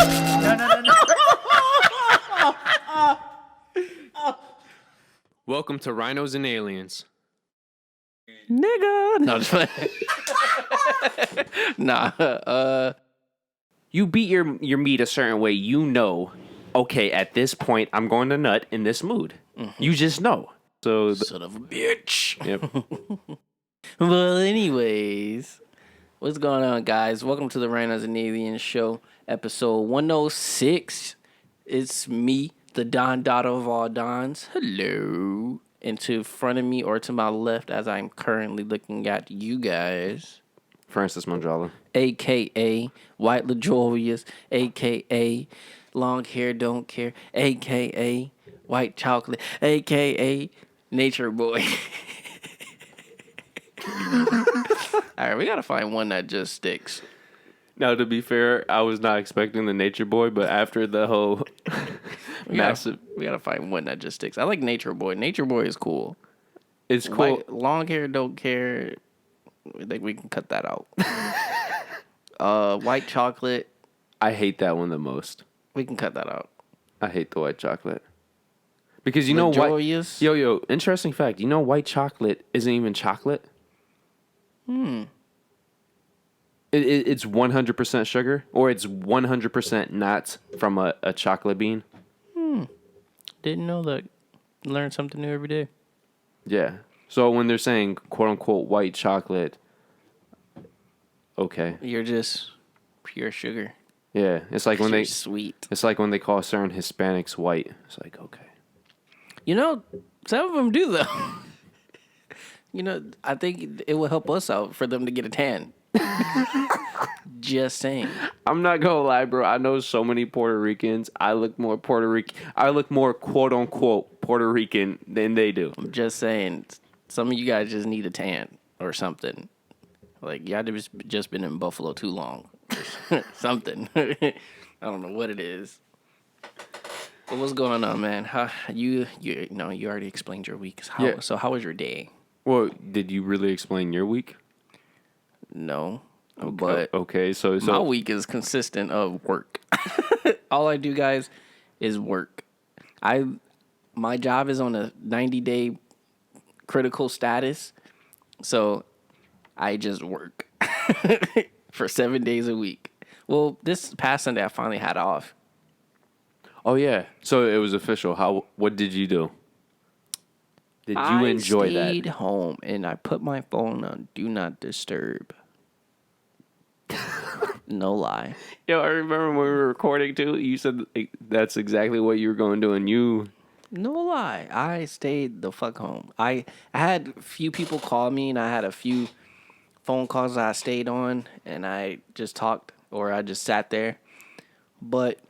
No. Welcome to Rhinos and Aliens. Nigga. No, just nah. You beat your meat a certain way. You know, okay, at this point, I'm going to nut in this mood. Mm-hmm. You just know. So, son of a bitch. Yep. Well, anyways, what's going on, guys? Welcome to the Rhinos and Aliens show, episode 106. It's me, the Don Dotto of all Dons. Hello. And to front of me or to my left, as I'm currently looking at you guys, Francis Manjala, a.k.a. White Luxurious, a.k.a. Long Hair Don't Care, a.k.a. White Chocolate, a.k.a. Nature Boy. All right, we got to find one that just sticks. Now, to be fair, I was not expecting the Nature Boy, but after the whole we gotta find one that just sticks. I like Nature Boy. Nature Boy is cool. It's cool. Long Hair Don't Care. I think we can cut that out. White Chocolate. I hate that one the most. We can cut that out. I hate the white chocolate. Because you know what? Yo, interesting fact. You know white chocolate isn't even chocolate? It's 100% sugar, or it's 100% not from a chocolate bean. Didn't know that. Learn something new every day. Yeah. So when they're saying quote unquote white chocolate, okay. You're just pure sugar. Yeah. It's like when they sweet. It's like when they call certain Hispanics white. It's like, okay. You know, some of them do though. You know, I think it will help us out for them to get a tan. Just saying. I'm not gonna lie, bro. I know so many Puerto Ricans. I look more Puerto Rican. I look more quote unquote Puerto Rican than they do. I'm just saying. Some of you guys just need a tan or something. Like y'all just been in Buffalo too long. Something. I don't know what it is. But what's going on, man? How you already explained your week. So how was your day? Well, did you really explain your week? No. Okay. But okay, so my week is consistent of work. All I do, guys, is work. My job is on a 90-day critical status, so I just work for 7 days a week. Well, this past Sunday, I finally had off. Oh yeah, so it was official. What did you do? Did you enjoy that? I stayed home and I put my phone on Do Not Disturb. No lie. Yo, I remember when we were recording too. You said that's exactly what you were going to do, and you. No lie. I stayed the fuck home. I had a few people call me, and I had a few phone calls that I stayed on, and I just talked, or I just sat there. But,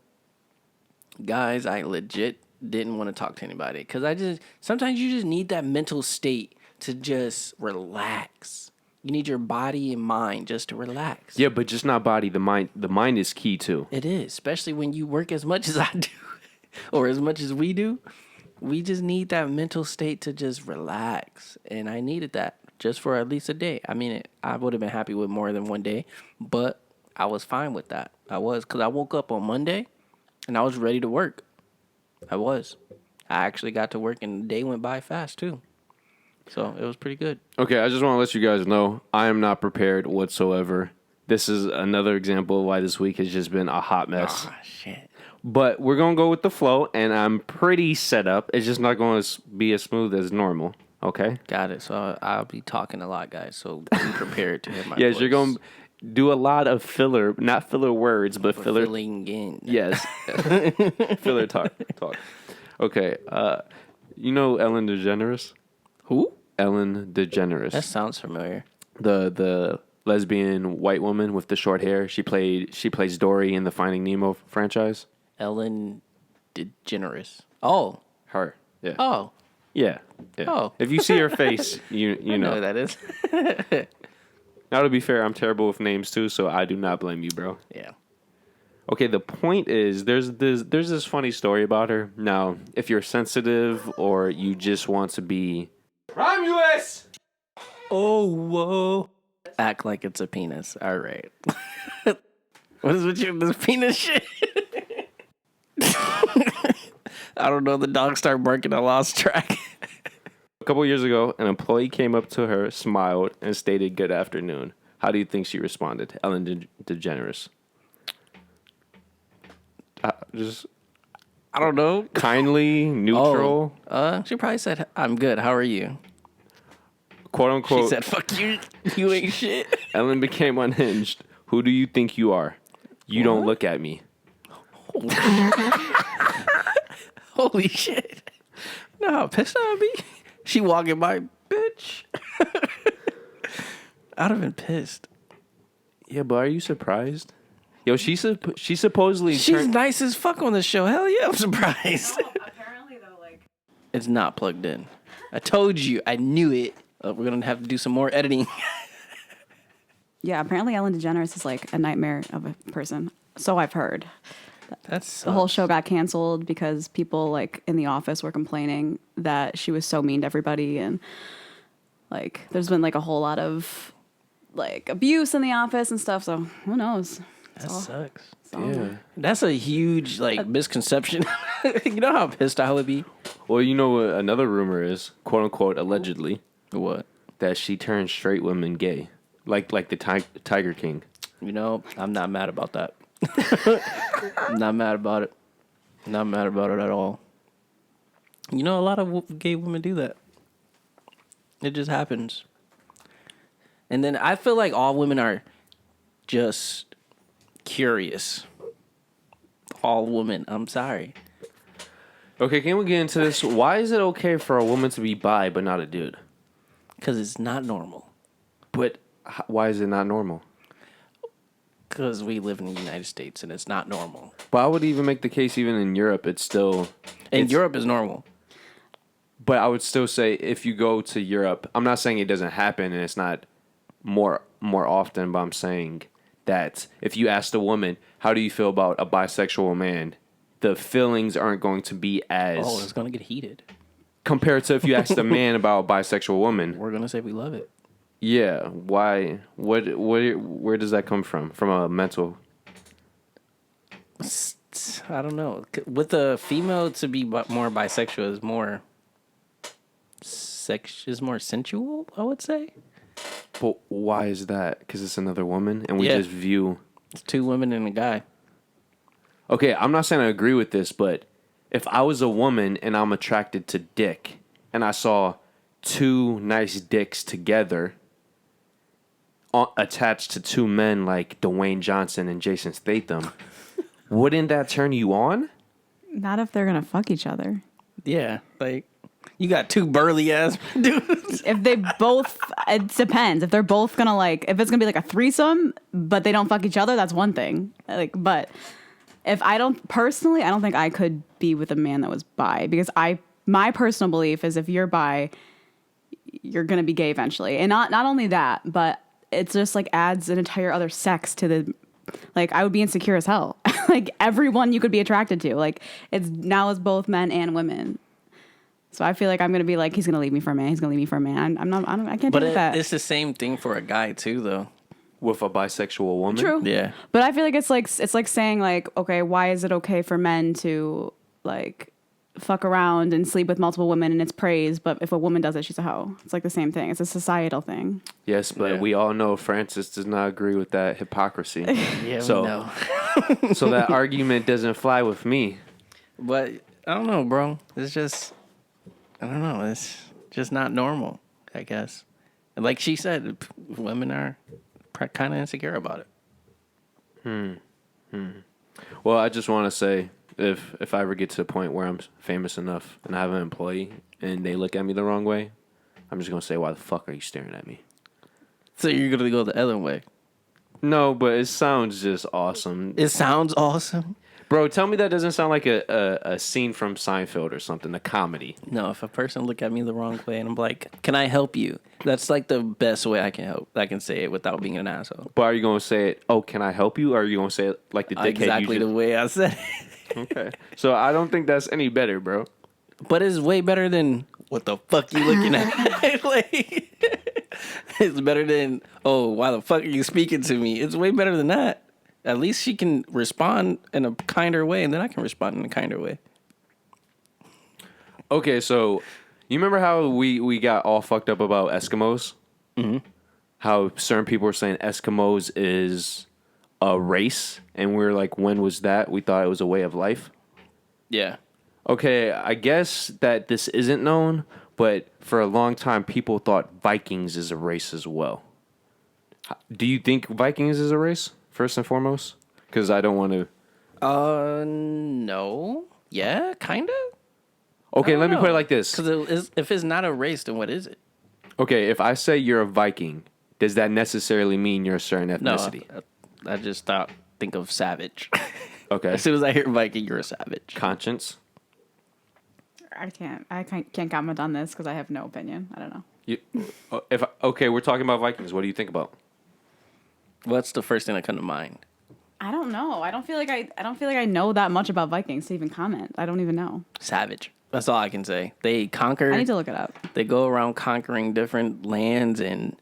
guys, I legit didn't want to talk to anybody. Because sometimes you just need that mental state to just relax. You need your body and mind just to relax. Yeah, but just not body. The mind is key too. It is, especially when you work as much as I do, or as much as we do. We just need that mental state to just relax, and I needed that just for at least a day. I mean, I would have been happy with more than one day, but I was fine with that. Because I woke up on Monday, and I was ready to work. I actually got to work, and the day went by fast too. So it was pretty good. Okay, I just want to let you guys know I am not prepared whatsoever. This is another example of why this week has just been a hot mess. Oh, shit. But we're going to go with the flow, and I'm pretty set up. It's just not going to be as smooth as normal, okay? Got it. So I'll be talking a lot, guys, so be prepared to hear my yes, voice. You're going to do a lot of filler, not filler words, but filler. Filling in. Yes. Filler talk. Okay, you know Ellen DeGeneres? Who? Ellen DeGeneres. That sounds familiar. The lesbian white woman with the short hair. She plays Dory in the Finding Nemo franchise. Ellen DeGeneres. Oh. Her. Yeah. Oh. Yeah. Oh. If you see her face, you know who that is. Now, to be fair, I'm terrible with names too, so I do not blame you, bro. Yeah. Okay, the point is, there's this funny story about her. Now, if you're sensitive or you just want to be Romulus, oh whoa, act like it's a penis. All right. What is with you this penis shit? I don't know. The dog started barking. I lost track. A couple years ago, an employee came up to her, smiled, and stated, "Good afternoon." How do you think she responded? Ellen DeGeneres. Just I don't know. kindly, neutral, She probably said, "I'm good. How are you?" quote unquote. She said, "Fuck you. You ain't shit." Ellen became unhinged. Who do you think you are? You don't look at me. Holy shit. No, how pissed I would be. She walking by, bitch. I'd have been pissed. Yeah, but are you surprised? Yo, she supposedly She's nice as fuck on the show. Hell yeah, I'm surprised. No, apparently though, like It's not plugged in. I told you. I knew it. We're going to have to do some more editing. yeah, apparently Ellen DeGeneres is like a nightmare of a person. So I've heard. That's The whole show got canceled because people like in the office were complaining that she was so mean to everybody, and like there's been like a whole lot of like abuse in the office and stuff. So who knows? That sucks. Yeah. That's a huge like misconception. You know how pissed I would be? Well, you know what another rumor is, quote unquote, allegedly, What? that she turned straight women gay, like the Tiger King. You know, I'm not mad about that. I'm not mad about it. Not mad about it at all. You know, a lot of gay women do that. It just happens. And then I feel like all women are just curious. All women. I'm sorry. Okay, can we get into this? Why is it okay for a woman to be bi but not a dude? Because it's not normal. But why is it not normal? Because we live in the United States and it's not normal. But I would even make the case even in Europe, it's still... In Europe is normal. But I would still say if you go to Europe, I'm not saying it doesn't happen and it's not more often, but I'm saying that if you asked a woman, how do you feel about a bisexual man? The feelings aren't going to be as... Oh, it's going to get heated. Compared to if you asked a man about a bisexual woman. We're going to say we love it. Yeah, why? Where does that come from? From a mental... I don't know. With a female to be more bisexual is more more sensual, I would say. But why is that? Because it's another woman and we Yeah. just view... It's two women and a guy. Okay, I'm not saying I agree with this, but if I was a woman and I'm attracted to dick and I saw two nice dicks together attached to two men like Dwayne Johnson and Jason Statham, wouldn't that turn you on? Not if they're gonna fuck each other. Yeah, like you got two burly ass dudes. If they both, it depends. If they're both gonna like, if it's gonna be like a threesome, but they don't fuck each other, that's one thing. Like, but if I don't think I could be with a man that was bi, because my personal belief is if you're bi, you're gonna be gay eventually, and not only that, but it's just like adds an entire other sex to the. Like, I would be insecure as hell. Like, everyone you could be attracted to. Like, it's both men and women. So I feel like I'm going to be like, he's going to leave me for a man. He's going to leave me for a man. I can't do that. It's the same thing for a guy, too, though. With a bisexual woman? True. Yeah. But I feel like it's like saying, like, okay, why is it okay for men to, like, fuck around and sleep with multiple women and it's praised, but if a woman does it, she's a hoe. It's like the same thing. It's a societal thing. Yes, but we all know Francis does not agree with that hypocrisy. Yeah, so, we know. So that argument doesn't fly with me. But I don't know, bro. It's just, I don't know. It's just not normal, I guess. And like she said, women are kind of insecure about it. Well, I just want to say, if I ever get to the point where I'm famous enough and I have an employee and they look at me the wrong way, I'm just going to say, why the fuck are you staring at me? So you're going to go the other way. No, but it sounds just awesome. It sounds awesome. Bro, tell me that doesn't sound like a scene from Seinfeld or something, a comedy. No, if a person look at me the wrong way and I'm like, can I help you? That's like the best way I can help. I can say it without being an asshole. But are you going to say it, oh, can I help you? Or are you going to say it like the dickhead Exactly the way I said it. Okay. So I don't think that's any better, bro. But it's way better than, what the fuck you looking at? Like, it's better than, oh, why the fuck are you speaking to me? It's way better than that. At least she can respond in a kinder way, and then I can respond in a kinder way. Okay, so you remember how we got all fucked up about Eskimos? Mm-hmm. How certain people were saying Eskimos is a race, and we were like, when was that? We thought it was a way of life. Yeah. Okay, I guess that this isn't known, but for a long time, people thought Vikings is a race as well. Do you think Vikings is a race, first and foremost? Because I don't want to... No. Yeah, kind of. Okay, let me put it like this. Because if it's not a race, then what is it? Okay, if I say you're a Viking, does that necessarily mean you're a certain ethnicity? No, I just think of savage. Okay. As soon as I hear Viking, you're a savage. Conscience? I can't comment on this because I have no opinion. I don't know. Okay, we're talking about Vikings. What do you think about? What's the first thing that comes to mind? I don't know. I don't feel like I know that much about Vikings to even comment. I don't even know. Savage. That's all I can say. They conquer. I need to look it up. They go around conquering different lands and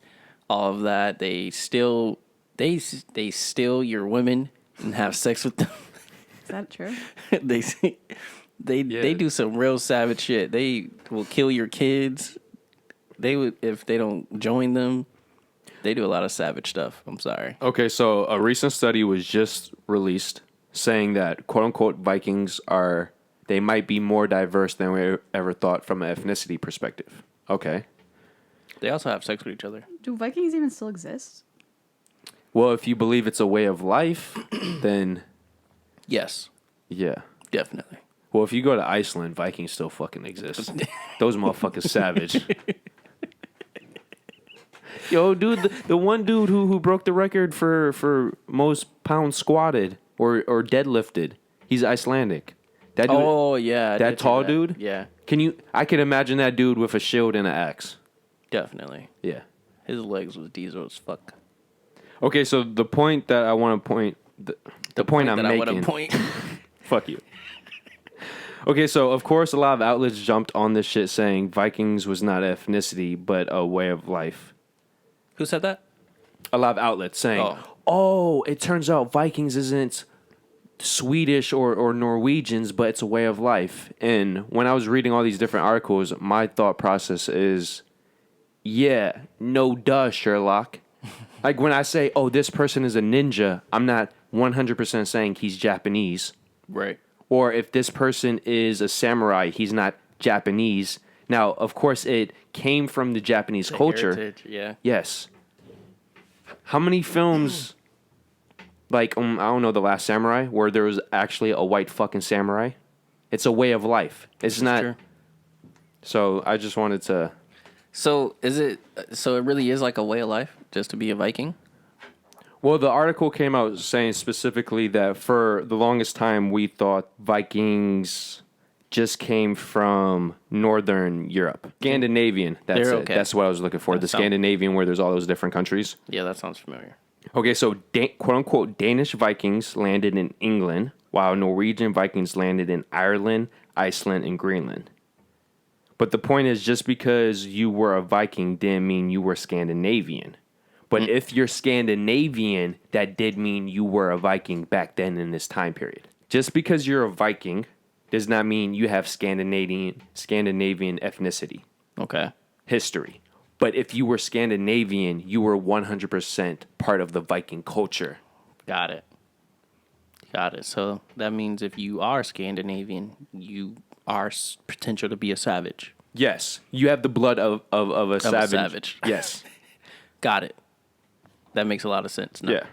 all of that. They steal your women and have sex with them. Is that true? They do some real savage shit. They will kill your kids. They would if they don't join them. They do a lot of savage stuff. I'm sorry. Okay, so a recent study was just released saying that quote unquote Vikings they might be more diverse than we ever thought from an ethnicity perspective. Okay. They also have sex with each other. Do Vikings even still exist? Well, if you believe it's a way of life, then Yes, yeah. definitely. Well, if you go to Iceland, Vikings still fucking exist. Those motherfuckers savage. Yo, dude, the one dude who broke the record for most pounds squatted or deadlifted, he's Icelandic. That dude, yeah. I that did see tall that. dude? Yeah, I could imagine that dude with a shield and an axe. definitely. Yeah. His legs was diesel as fuck. Okay, so the point that I want to point, the point I'm that making. I want to point. Fuck you. Okay, so of course a lot of outlets jumped on this shit saying Vikings was not ethnicity but a way of life. Who said that? A lot of outlets saying, "Oh, it turns out Vikings isn't Swedish or Norwegians, but it's a way of life." And when I was reading all these different articles, my thought process is, yeah, no duh, Sherlock. Like when I say, "Oh, this person is a ninja," I'm not 100% saying he's Japanese. Right. Or if this person is a samurai, he's not Japanese. Now, of course, it came from the Japanese culture. Heritage, yeah. Yes. How many films, like, I don't know, The Last Samurai, where there was actually a white fucking samurai? It's a way of life. It's not. True. So I just wanted to. So it really is like a way of life just to be a Viking? Well, the article came out saying specifically that for the longest time we thought Vikings just came from Northern Europe. Scandinavian, that's They're it. okay. That's what I was looking for. The Scandinavian where there's all those different countries. Yeah, that sounds familiar. Okay, so quote-unquote Danish Vikings landed in England, while Norwegian Vikings landed in Ireland, Iceland, and Greenland. But the point is, just because you were a Viking didn't mean you were Scandinavian. But if you're Scandinavian, that did mean you were a Viking back then in this time period. Just because you're a Viking does not mean you have Scandinavian ethnicity, Okay. history. But if you were Scandinavian, you were 100% part of the Viking culture. Got it. So that means if you are Scandinavian, you are potential to be a savage. Yes, you have the blood of a savage. Yes. Got it. That makes a lot of sense. No. Yeah.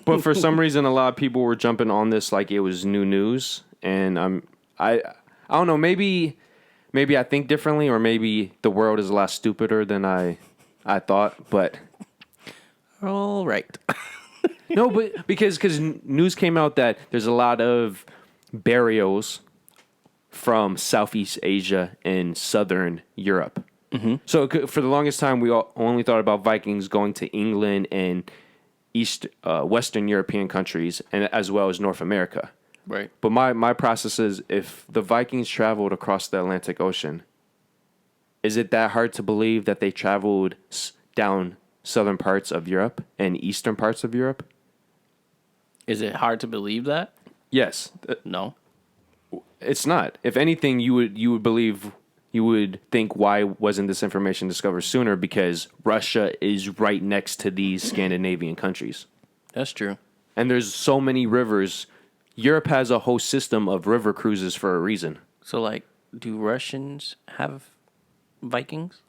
But for some reason, a lot of people were jumping on this like it was new news. And I don't know, maybe I think differently, or maybe the world is a lot stupider than I thought. But All right. no, but because news came out that there's a lot of burials from Southeast Asia and Southern Europe. Mm-hmm. So for the longest time, we only thought about Vikings going to England and Western European countries, and as well as North America. Right. But my process is, if the Vikings traveled across the Atlantic Ocean, is it that hard to believe that they traveled down southern parts of Europe and eastern parts of Europe? Is it hard to believe that? Yes. No. It's not. If anything, you would believe you would think, why wasn't this information discovered sooner? Because Russia is right next to these Scandinavian countries. That's true. And there's so many rivers. Europe has a whole system of river cruises for a reason. So, like, do Russians have Vikings?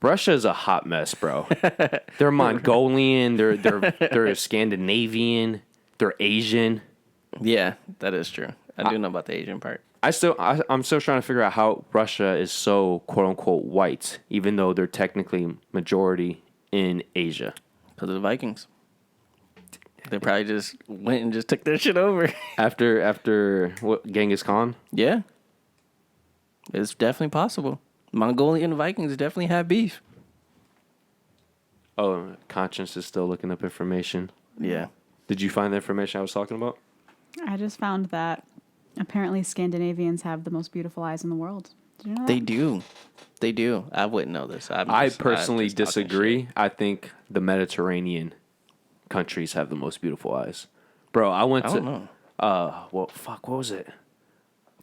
Russia is a hot mess, bro. They're Mongolian. They're Scandinavian. They're Asian. Yeah, that is true. I do know about the Asian part. I'm still trying to figure out how Russia is so quote unquote white, even though they're technically majority in Asia. Because of the Vikings. They probably just went and just took their shit over. After what, Genghis Khan? Yeah. It's definitely possible. Mongolian Vikings definitely have beef. Oh, Conscience is still looking up information. Yeah. Did you find the information I was talking about? I just found that apparently Scandinavians have the most beautiful eyes in the world. Did you know that? They do. They do. I wouldn't know this. I personally I'm just talking disagree. shit. I think the Mediterranean countries have the most beautiful eyes. Bro, I went I to... don't know. What was it?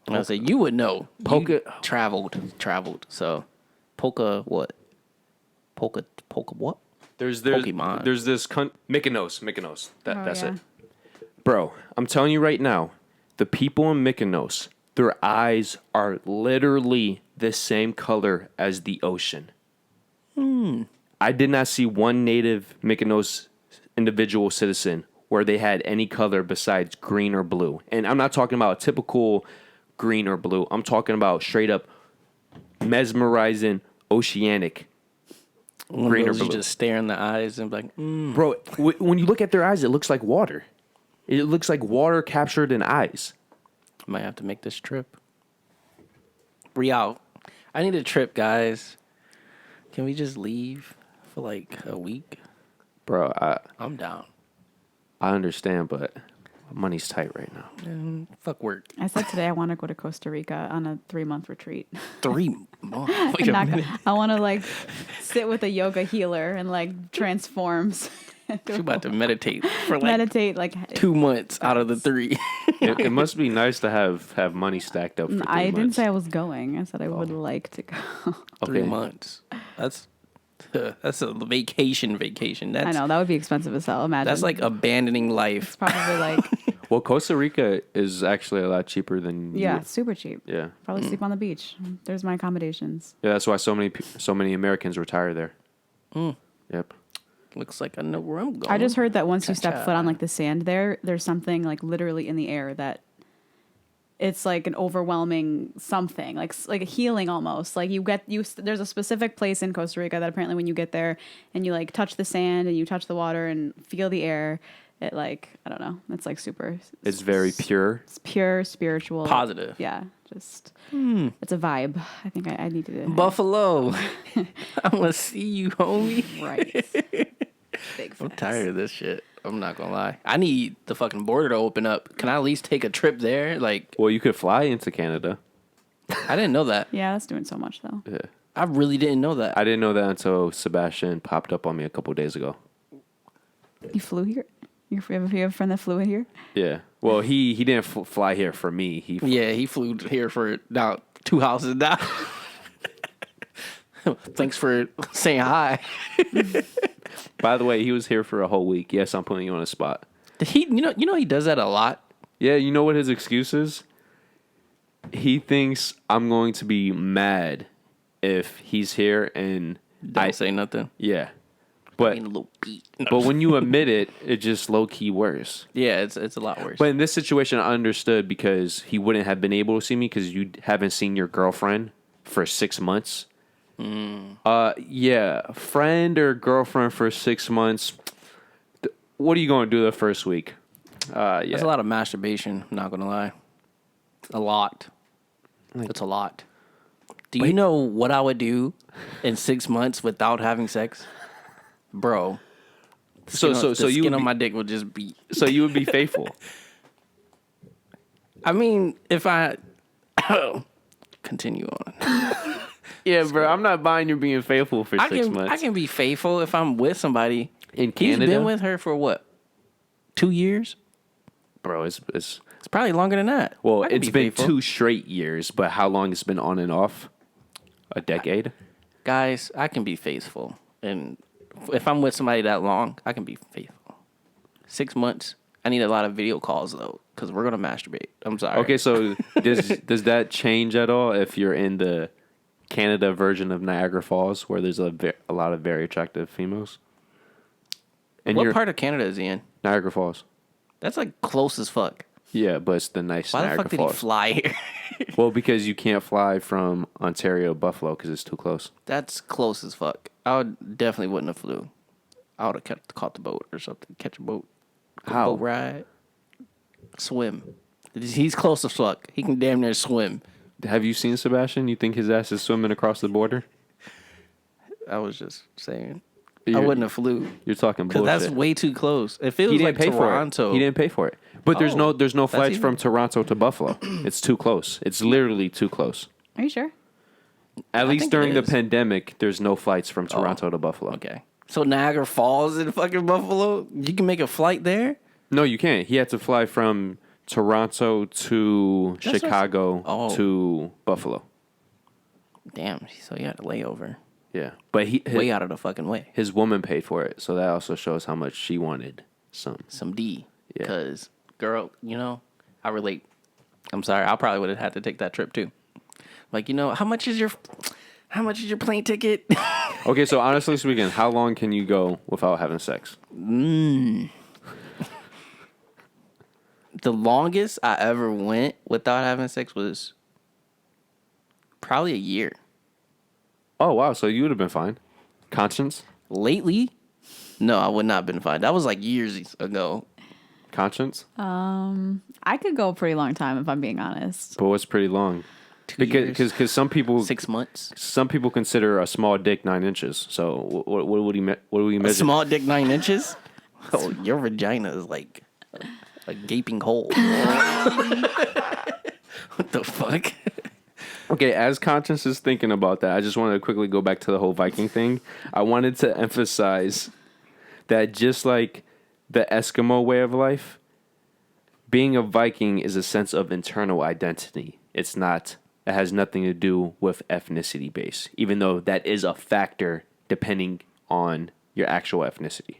I was like, you would know. Polka- You traveled. So, polka what? Polka what? There's Pokemon. There's this Mykonos. That's yeah. it. Bro, I'm telling you right now, the people in Mykonos, their eyes are literally the same color as the ocean. I did not see one native Mykonos individual citizen where they had any color besides green or blue. And I'm not talking about a typical green or blue. I'm talking about straight up mesmerizing oceanic green or You blue. just stare in the eyes and be like, Bro, when you look at their eyes, it looks like water. It looks like water captured in eyes. might have to make this trip. Real. I need a trip, guys. Can we just leave for like a week? Bro, I'm down. I understand, but money's tight right now. And fuck work. I said today I want to go to Costa Rica on a 3-month retreat. 3 months. Wait a minute. I want to like sit with a yoga healer and like transforms. She about to meditate for like Meditate like 2 months out of the 3. It must be nice to have money stacked up for 3 I months. didn't say I was going. I said I would like to go. 3 months. That's a vacation. That's, I know that would be expensive as hell. Imagine That's like abandoning it's life. probably like Well, Costa Rica is actually a lot cheaper than yeah, Europe. it's super cheap. Yeah. Probably sleep on the beach. There's my accommodations. Yeah, that's why so many Americans retire there. Yep. Looks like I know where I'm going. I just heard that once you step Cha-cha. foot on like the sand there's something like literally in the air that it's like an overwhelming something, like a healing almost. Like there's a specific place in Costa Rica that apparently when you get there and you like touch the sand and you touch the water and feel the air, it like, I don't know, it's like super. It's very pure. It's pure, spiritual. Positive. Yeah, just, it's a vibe. I think I need to. Buffalo. I'm gonna see you, homie. Right. Big I'm facts. tired of this shit. I'm not gonna lie. I need the fucking border to open up. Can I at least take a trip there? Like, Well, you could fly into Canada. I didn't know that. Yeah, that's doing so much though. Yeah. I really didn't know that. I didn't know that until Sebastian popped up on me a couple days ago. You flew here? You have a friend that flew in here? Yeah. Well, he didn't fly here for me. He flew here for now 2 houses down. Thanks for saying hi. By the way, he was here for a whole week. Yes, I'm putting you on a spot. Did he? You know he does that a lot. Yeah, you know what his excuse is? He thinks I'm going to be mad if he's here and Don't say nothing. Yeah. But Being a little beat. No. but when you admit it, it's just low key worse. Yeah, it's a lot worse. But in this situation, I understood because he wouldn't have been able to see me because you haven't seen your girlfriend for 6 months. Yeah, friend or girlfriend for 6 months. What are you going to do the first week? Yeah. That's a lot of masturbation. I'm not gonna lie. A lot. It's a lot. Do you know what I would do in 6 months without having sex, bro? So the you skin would on be, my dick would just be. so you would be faithful. I mean, if I continue on, Yeah, bro. I'm not buying you being faithful for 6 months. I can be faithful if I'm with somebody. In He's Canada? been with her for what? 2 years. Bro, it's It's probably longer than that. well, I can it's be been faithful. 2 straight years, but how long it's been on and off? A decade? Guys, I can be faithful. And if I'm with somebody that long, I can be faithful. 6 months. I need a lot of video calls, though, because we're going to masturbate. I'm sorry. Okay, so does that change at all if you're in the Canada version of Niagara Falls, where there's a lot of very attractive females? And What you're part of Canada is he in? Niagara Falls. That's like close as fuck. Yeah, but it's the nice Why the Niagara fuck did Falls. he fly here? Well, because you can't fly from Ontario to Buffalo because it's too close. That's close as fuck. I would definitely wouldn't have flew. I would have caught the boat or something. Catch a boat. Go How? Boat ride. Swim. He's close as fuck. He can damn near swim. Have you seen Sebastian? You think his ass is swimming across the border? I was just saying. I You're- wouldn't have flew. You're talking Because bullshit. that's way too close. If it He was didn't like pay Toronto. for it. He didn't pay for it. But there's Oh, no that's flights even- from Toronto to Buffalo. It's too close. It's literally too close. Are you sure? At least think during it the is. pandemic, there's no flights from Toronto to Buffalo. Okay. So Niagara Falls in fucking Buffalo? You can make a flight there? No, you can't. He had to fly from Toronto to That's what- Chicago Oh. to Buffalo. Damn. So you had a layover. Yeah, but Way out of the fucking way. his woman paid for it, so that also shows how much she wanted some. D. Yeah. Because, girl, I relate. I'm sorry. I probably would have had to take that trip too. Like, how much is your plane ticket? Okay, so honestly speaking, how long can you go without having sex? The longest I ever went without having sex was probably a year. Oh wow, so you would have been fine. Conscience, Lately, no, I would not have been fine. That was like years ago. conscience. I could go a pretty long time if I'm being honest. But what's pretty long? 2 years. Because some people 6 months. some people consider a small dick 9 inches. So what would he A measure? small dick 9 inches? Oh, your vagina is like a gaping hole. What the fuck? Okay, as Conscience is thinking about that, I just wanted to quickly go back to the whole Viking thing. I wanted to emphasize that just like the Eskimo way of life, being a Viking is a sense of internal identity. It has nothing to do with ethnicity base, even though that is a factor depending on your actual ethnicity.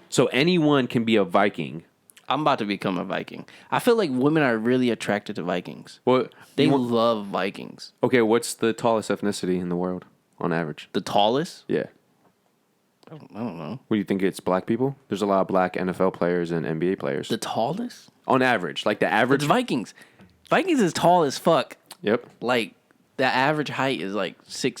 So anyone can be a Viking. I'm about to become a Viking. I feel like women are really attracted to Vikings. Well, They love Vikings. okay, what's the tallest ethnicity in the world on average? The tallest? Yeah. I don't know. What do you think? It's black people? There's a lot of black NFL players and NBA players. The tallest? On average, like the average. It's Vikings. Vikings is tall as fuck. Yep. Like the average height is like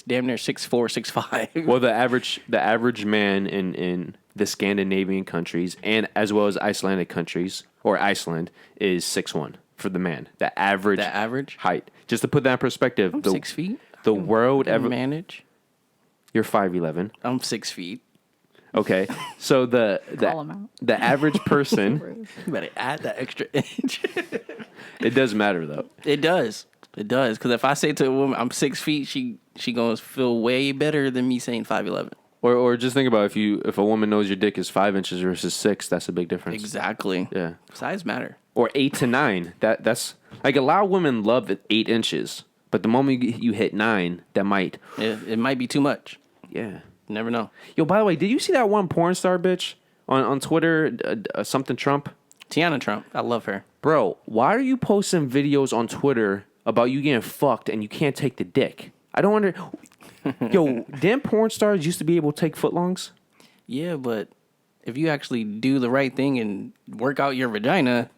damn near 6'4", 6'5". Well, the average man in the Scandinavian countries and as well as Icelandic countries or Iceland is 6'1" for the man. The average. The average? height. Just to put that in perspective, I'm 6 feet. the world Can ever. manage. You're 5'11". I'm 6 feet. Okay, so Call 'em out. the average person. You better add that extra inch. It does matter though. It does. It does. Because if I say to a woman I'm 6 feet, she gonna feel way better than me saying 5'11". Or just think about if a woman knows your dick is 5 inches versus 6, that's a big difference. Exactly. Yeah. Size matter. Or 8 to 9. That's like a lot of women love 8 inches, but the moment you hit 9, that might. It might be too much. Yeah. You never know. Yo, by the way, did you see that one porn star bitch on Twitter? Something Trump. Tiana Trump. I love her. Bro, why are you posting videos on Twitter about you getting fucked and you can't take the dick? I don't under. Yo, damn porn stars used to be able to take footlongs. Yeah, but if you actually do the right thing and work out your vagina,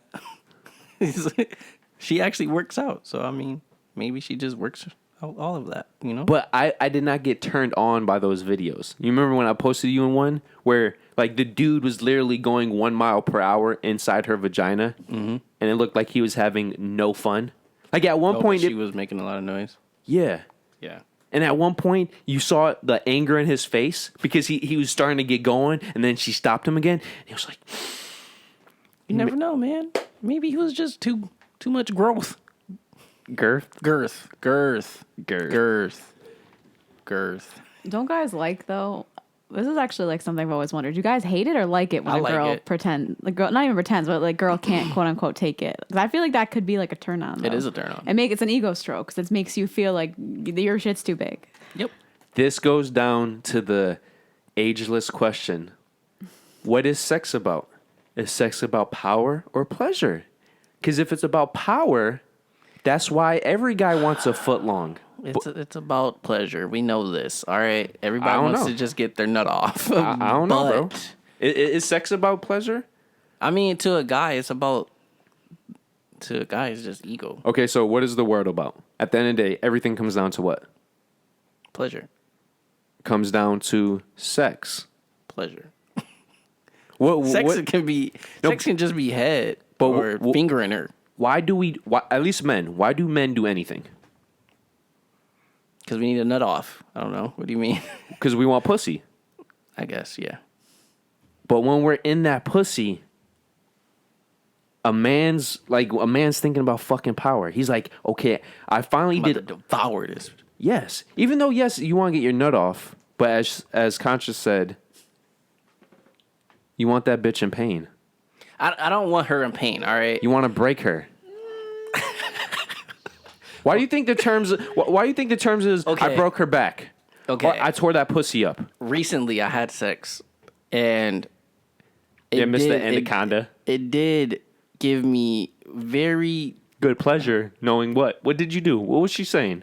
she actually works out. So, I mean, maybe she just works out all of that, But I did not get turned on by those videos. You remember when I posted you in one where like the dude was literally going 1 mile per hour inside her vagina, and it looked like he was having no fun. Like at one point, she was making a lot of noise. yeah. Yeah. And at one point, you saw the anger in his face because he was starting to get going, and then she stopped him again. And he was like, You never know, man. Maybe he was just too much growth. girth. Girth. Don't guys like though This is actually like something I've always wondered. Do you guys hate it or like it when I a like girl it. not even pretends, but like girl can't quote unquote take it? Because I feel like that could be like a turn on. It is a turn on. It's an ego stroke because it makes you feel like your shit's too big. Yep. This goes down to the ageless question. What is sex about? Is sex about power or pleasure? Because if it's about power, that's why every guy wants a foot long. It's about pleasure. We know this. All right. Everybody don't wants know. to just get their nut off. I don't know, bro. But, Is sex about pleasure? I mean, to a guy, it's just ego, Okay, so what is the word about? At the end of the day, everything comes down to what? pleasure, Comes down to sex. pleasure. What, Sex what- sex can just be head But or fingering her. why do at least men, why do men do anything? Because we need a nut off. I don't know. What do you mean? Because we want pussy. I guess, yeah. But when we're in that pussy, a man's thinking about fucking power. He's like, okay, I finally I'm about did. to devour this. Yes. Even though, yes, you want to get your nut off, but as Conscious said, you want that bitch in pain. I don't want her in pain, all right? You want to break her. Why do you think the terms? Why do you think the terms is? Okay. I broke her back. Okay. Or I tore that pussy up. Recently, I had sex, and Mr. Anaconda. It did give me very. Good pleasure knowing what. What did you do? What was she saying?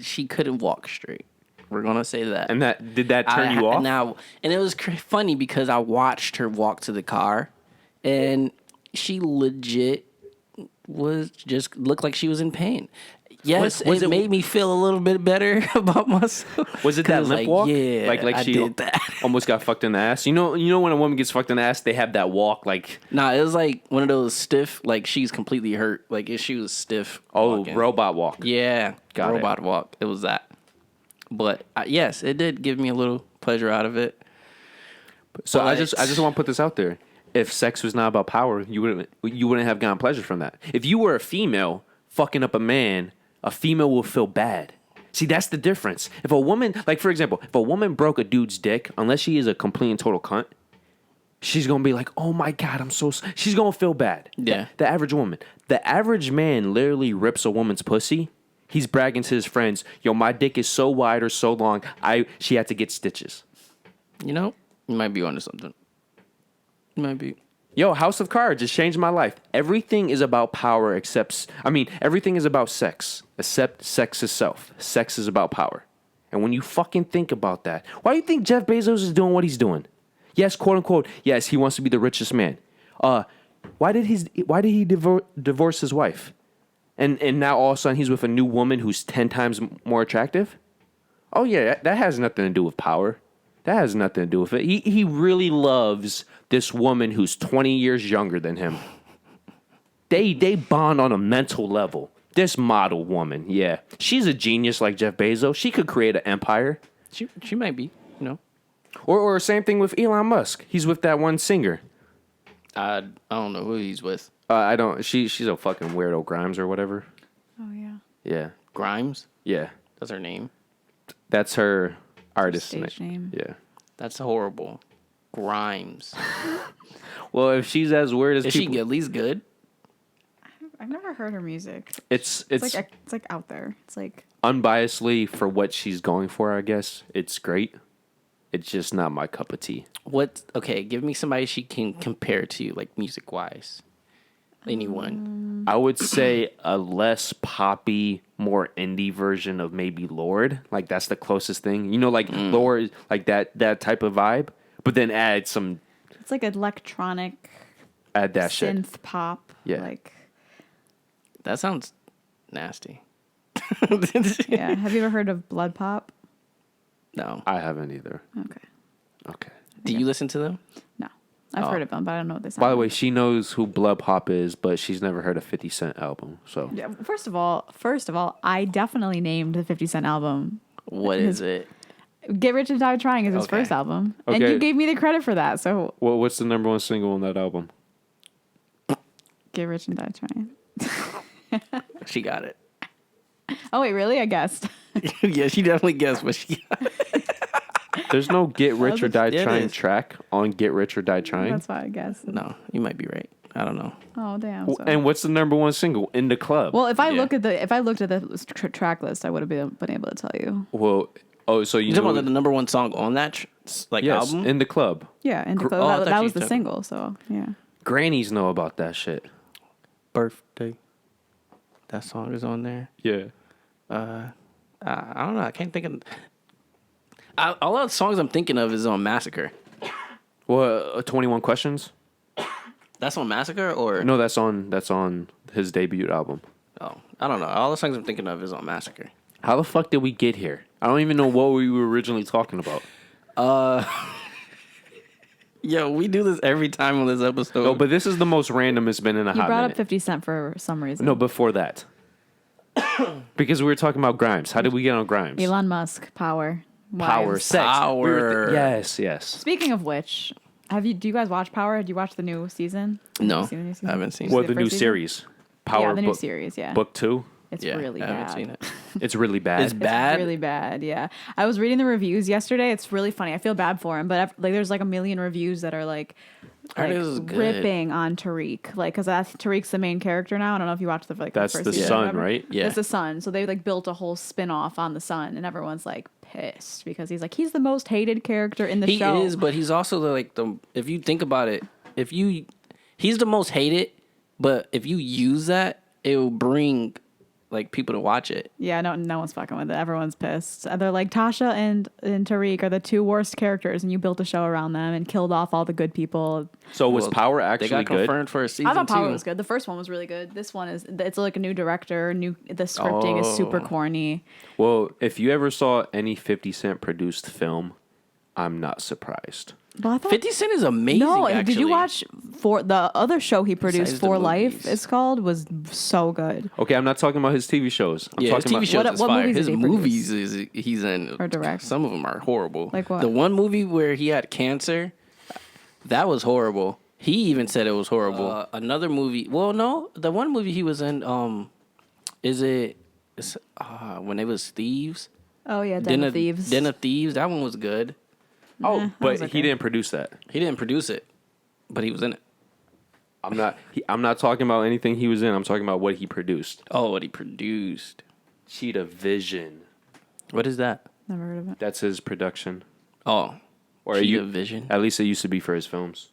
She couldn't walk straight. We're gonna say that. And did that turn you off? Now, and it was funny because I watched her walk to the car, and she legit was just looked like she was in pain. Yes, Was it it- made me feel a little bit better about myself. Was it that 'Cause, limp like, walk? Yeah, like I she did that. almost got fucked in the ass. You know when a woman gets fucked in the ass, they have that walk like Nah, it was like one of those stiff, like she's completely hurt. Like if she was stiff. walking. robot walk. Yeah, Got it. robot walk. It was that. But yes, it did give me a little pleasure out of it. So I But- just want to put this out there. If sex was not about power, you wouldn't have gotten pleasure from that. If you were a female fucking up a man, a female will feel bad. See, that's the difference. If a woman, like for example, if a woman broke a dude's dick, unless she is a complete and total cunt, she's gonna be like, "Oh my god, she's gonna feel bad." Yeah. The average woman, the average man, literally rips a woman's pussy. He's bragging to his friends, "Yo, my dick is so wide or so long, she had to get stitches." You know, you might be onto something. You might be. Yo, House of Cards has changed my life. Everything is about power everything is about sex, except sex itself. Sex is about power. And when you fucking think about that, why do you think Jeff Bezos is doing what he's doing? Yes, quote unquote, yes, he wants to be the richest man. Why did he divorce his wife? And now all of a sudden he's with a new woman who's 10 times more attractive? Oh yeah, that has nothing to do with power. That has nothing to do with it. He really loves this woman who's 20 years younger than him. They bond on a mental level. This model woman, yeah. She's a genius like Jeff Bezos. She could create an empire. She might be. You know. Or same thing with Elon Musk. He's with that one singer. I don't know who he's with. I don't. She's a fucking weirdo, Grimes or whatever. Oh yeah. Yeah, Grimes. yeah. That's her name. That's her artist Stage name. Yeah. That's horrible. Grimes. Well, if she's as weird as Is people, she at least good? I've never heard her music. it's It's like out there. It's like unbiasedly for what she's going for. I guess it's great. It's just not my cup of tea. Okay, give me somebody she can compare to, like music wise. Anyone. I would say a less poppy, more indie version of maybe Lorde. Like that's the closest thing. You know, like Lorde, like that type of vibe. But then add it's like electronic that shit. synth pop. Yeah. Like That sounds nasty. yeah. Have you ever heard of Blood Pop? No. I haven't either. Okay. Okay. Do you listen to them? No. I've heard of them, but I don't know what they sound By the like. way, she knows who Blood Pop is, but she's never heard a 50 Cent album. So Yeah, first of all, I definitely named the 50 Cent album. What is it? Get Rich and Die Trying is his Okay. first album. And Okay. you gave me the credit for that. So what's the number one single on that album? Get Rich and Die Trying. She got it. Oh, wait, really? I guessed. Yeah, she definitely guessed what she got. There's no Get Rich or Die Yeah, it Trying is. track on Get Rich or Die Trying. That's why I guess. No, you might be right. I don't know. Oh damn. So. And what's the number one single? In the Club. Well, if I Yeah. looked at the track list, I would have been able to tell you. Well, so you You talking know, about the number one song on that yes, album? In the Club. Yeah, and I thought that you was the took- single. So yeah. Grannies know about that shit. Birthday. That song is on there. Yeah. I don't know. I can't think of. All of the songs I'm thinking of is on Massacre. Well, 21 Questions? That's on Massacre or No, that's on his debut album. Oh, I don't know. All the songs I'm thinking of is on Massacre. How the fuck did we get here? I don't even know what we were originally talking about. Yo, we do this every time on this episode. No, but this is the most random it's been in a You hot brought minute. up 50 Cent for some reason. No, before that. Because we were talking about Grimes. How did we get on Grimes? Elon Musk, power. Power, Wives. sex. Power. Yes. Speaking of which, do you guys watch Power? Did you watch the new season? No, Have you seen the new season? I haven't seen Did you Well, see the new first season? series. Power Yeah, the new book, series, yeah. Book 2. It's Yeah, really I bad. haven't seen it. It's really bad. It's bad. It's really bad, yeah. I was reading the reviews yesterday. It's really funny. I feel bad for him, but there's like a million reviews that are like I heard it was good. ripping on Tariq, like because Tariq's the main character now. I don't know if you watched That's first the season or son, whatever. right? Yeah. That's the son. So they like built a whole spin off on the son, and everyone's like pissed because he's the most hated character in the He show. is, but he's also the if you think about it, he's the most hated, but if you use that, it will bring like people to watch it. Yeah, no one's fucking with it. Everyone's pissed. They're like Tasha and Tariq are the two worst characters, and you built a show around them and killed off all the good people. So was Well, Power They actually got good? confirmed for a season I thought Power two. was good. The first one was really good. This one it's like a new director. The scripting is super corny. Well, if you ever saw any 50 Cent produced film, I'm not surprised. But I thought 50 Cent is amazing. no. actually. Did you watch for the other show he produced? Besides the For Life, movies. it's called. Was so good. Okay, I'm not talking about his TV shows. I'm Yeah, his talking TV about shows What- is what fire. movies His did he movies he's in Or direct? Some of them are horrible. Like what? The one movie where he had cancer, that was horrible. He even said it was horrible. Another movie. Well, no, the one movie he was in. It's when it was Thieves. Oh yeah, Den of Thieves. Den of Thieves. That one was good. Oh, that but was okay. he didn't produce that. He didn't produce it, but he was in it. I'm not talking about anything he was in. I'm talking about what he produced. Oh, what he produced. Cheetah Vision. What is that? Never heard of it. That's his production. Oh, Or Cheetah Vision. At least it used to be for his films.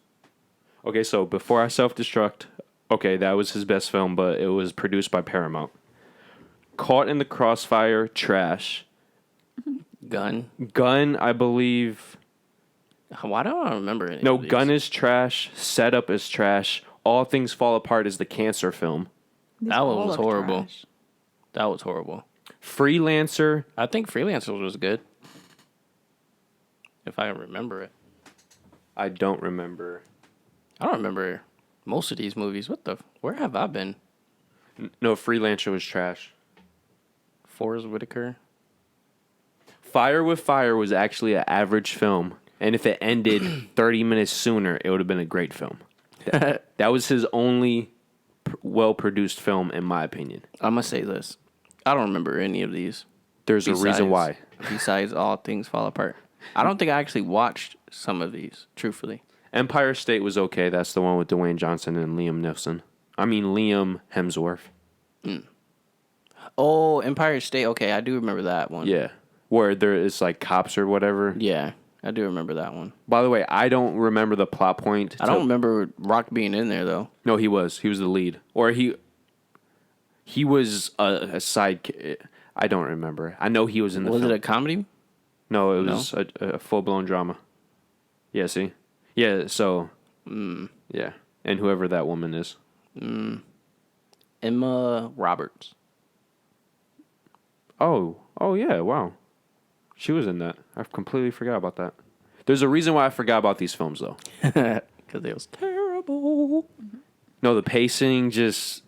Okay, so Before I Self-Destruct, okay, that was his best film, but it was produced by Paramount. Caught in the Crossfire, trash. Gun. Gun, I believe. Why don't I remember it? No, Gun is trash. Setup is trash. All Things Fall Apart is the cancer film. These That one all was look horrible. trash. That was horrible. Freelancer. I think Freelancers was good. If I remember it. I don't remember. I don't remember most of these movies. Where have I been? No, Freelancer was trash. Forrest Whitaker. Fire with Fire was actually an average film. And if it ended 30 minutes sooner, it would have been a great film. That was his only well-produced film, in my opinion. I'm going to say this. I don't remember any of these. There's a reason why. Besides All Things Fall Apart. I don't think I actually watched some of these, truthfully. Empire State was okay. That's the one with Dwayne Johnson and Liam Hemsworth. Oh, Empire State. Okay, I do remember that one. Yeah. Where there is like cops or whatever. Yeah, I do remember that one. By the way, I don't remember the plot point. I don't remember Rock being in there, though. No, he was. He was the lead. Or he was a side. I don't remember. I know he was in the Was film. it a comedy? No, it was a full-blown drama. Yeah, see? Yeah, so... Yeah. And whoever that woman is. Emma Roberts. Oh, yeah, wow. She was in that. I completely forgot about that. There's a reason why I forgot about these films, though. Because it was terrible. No, the pacing just...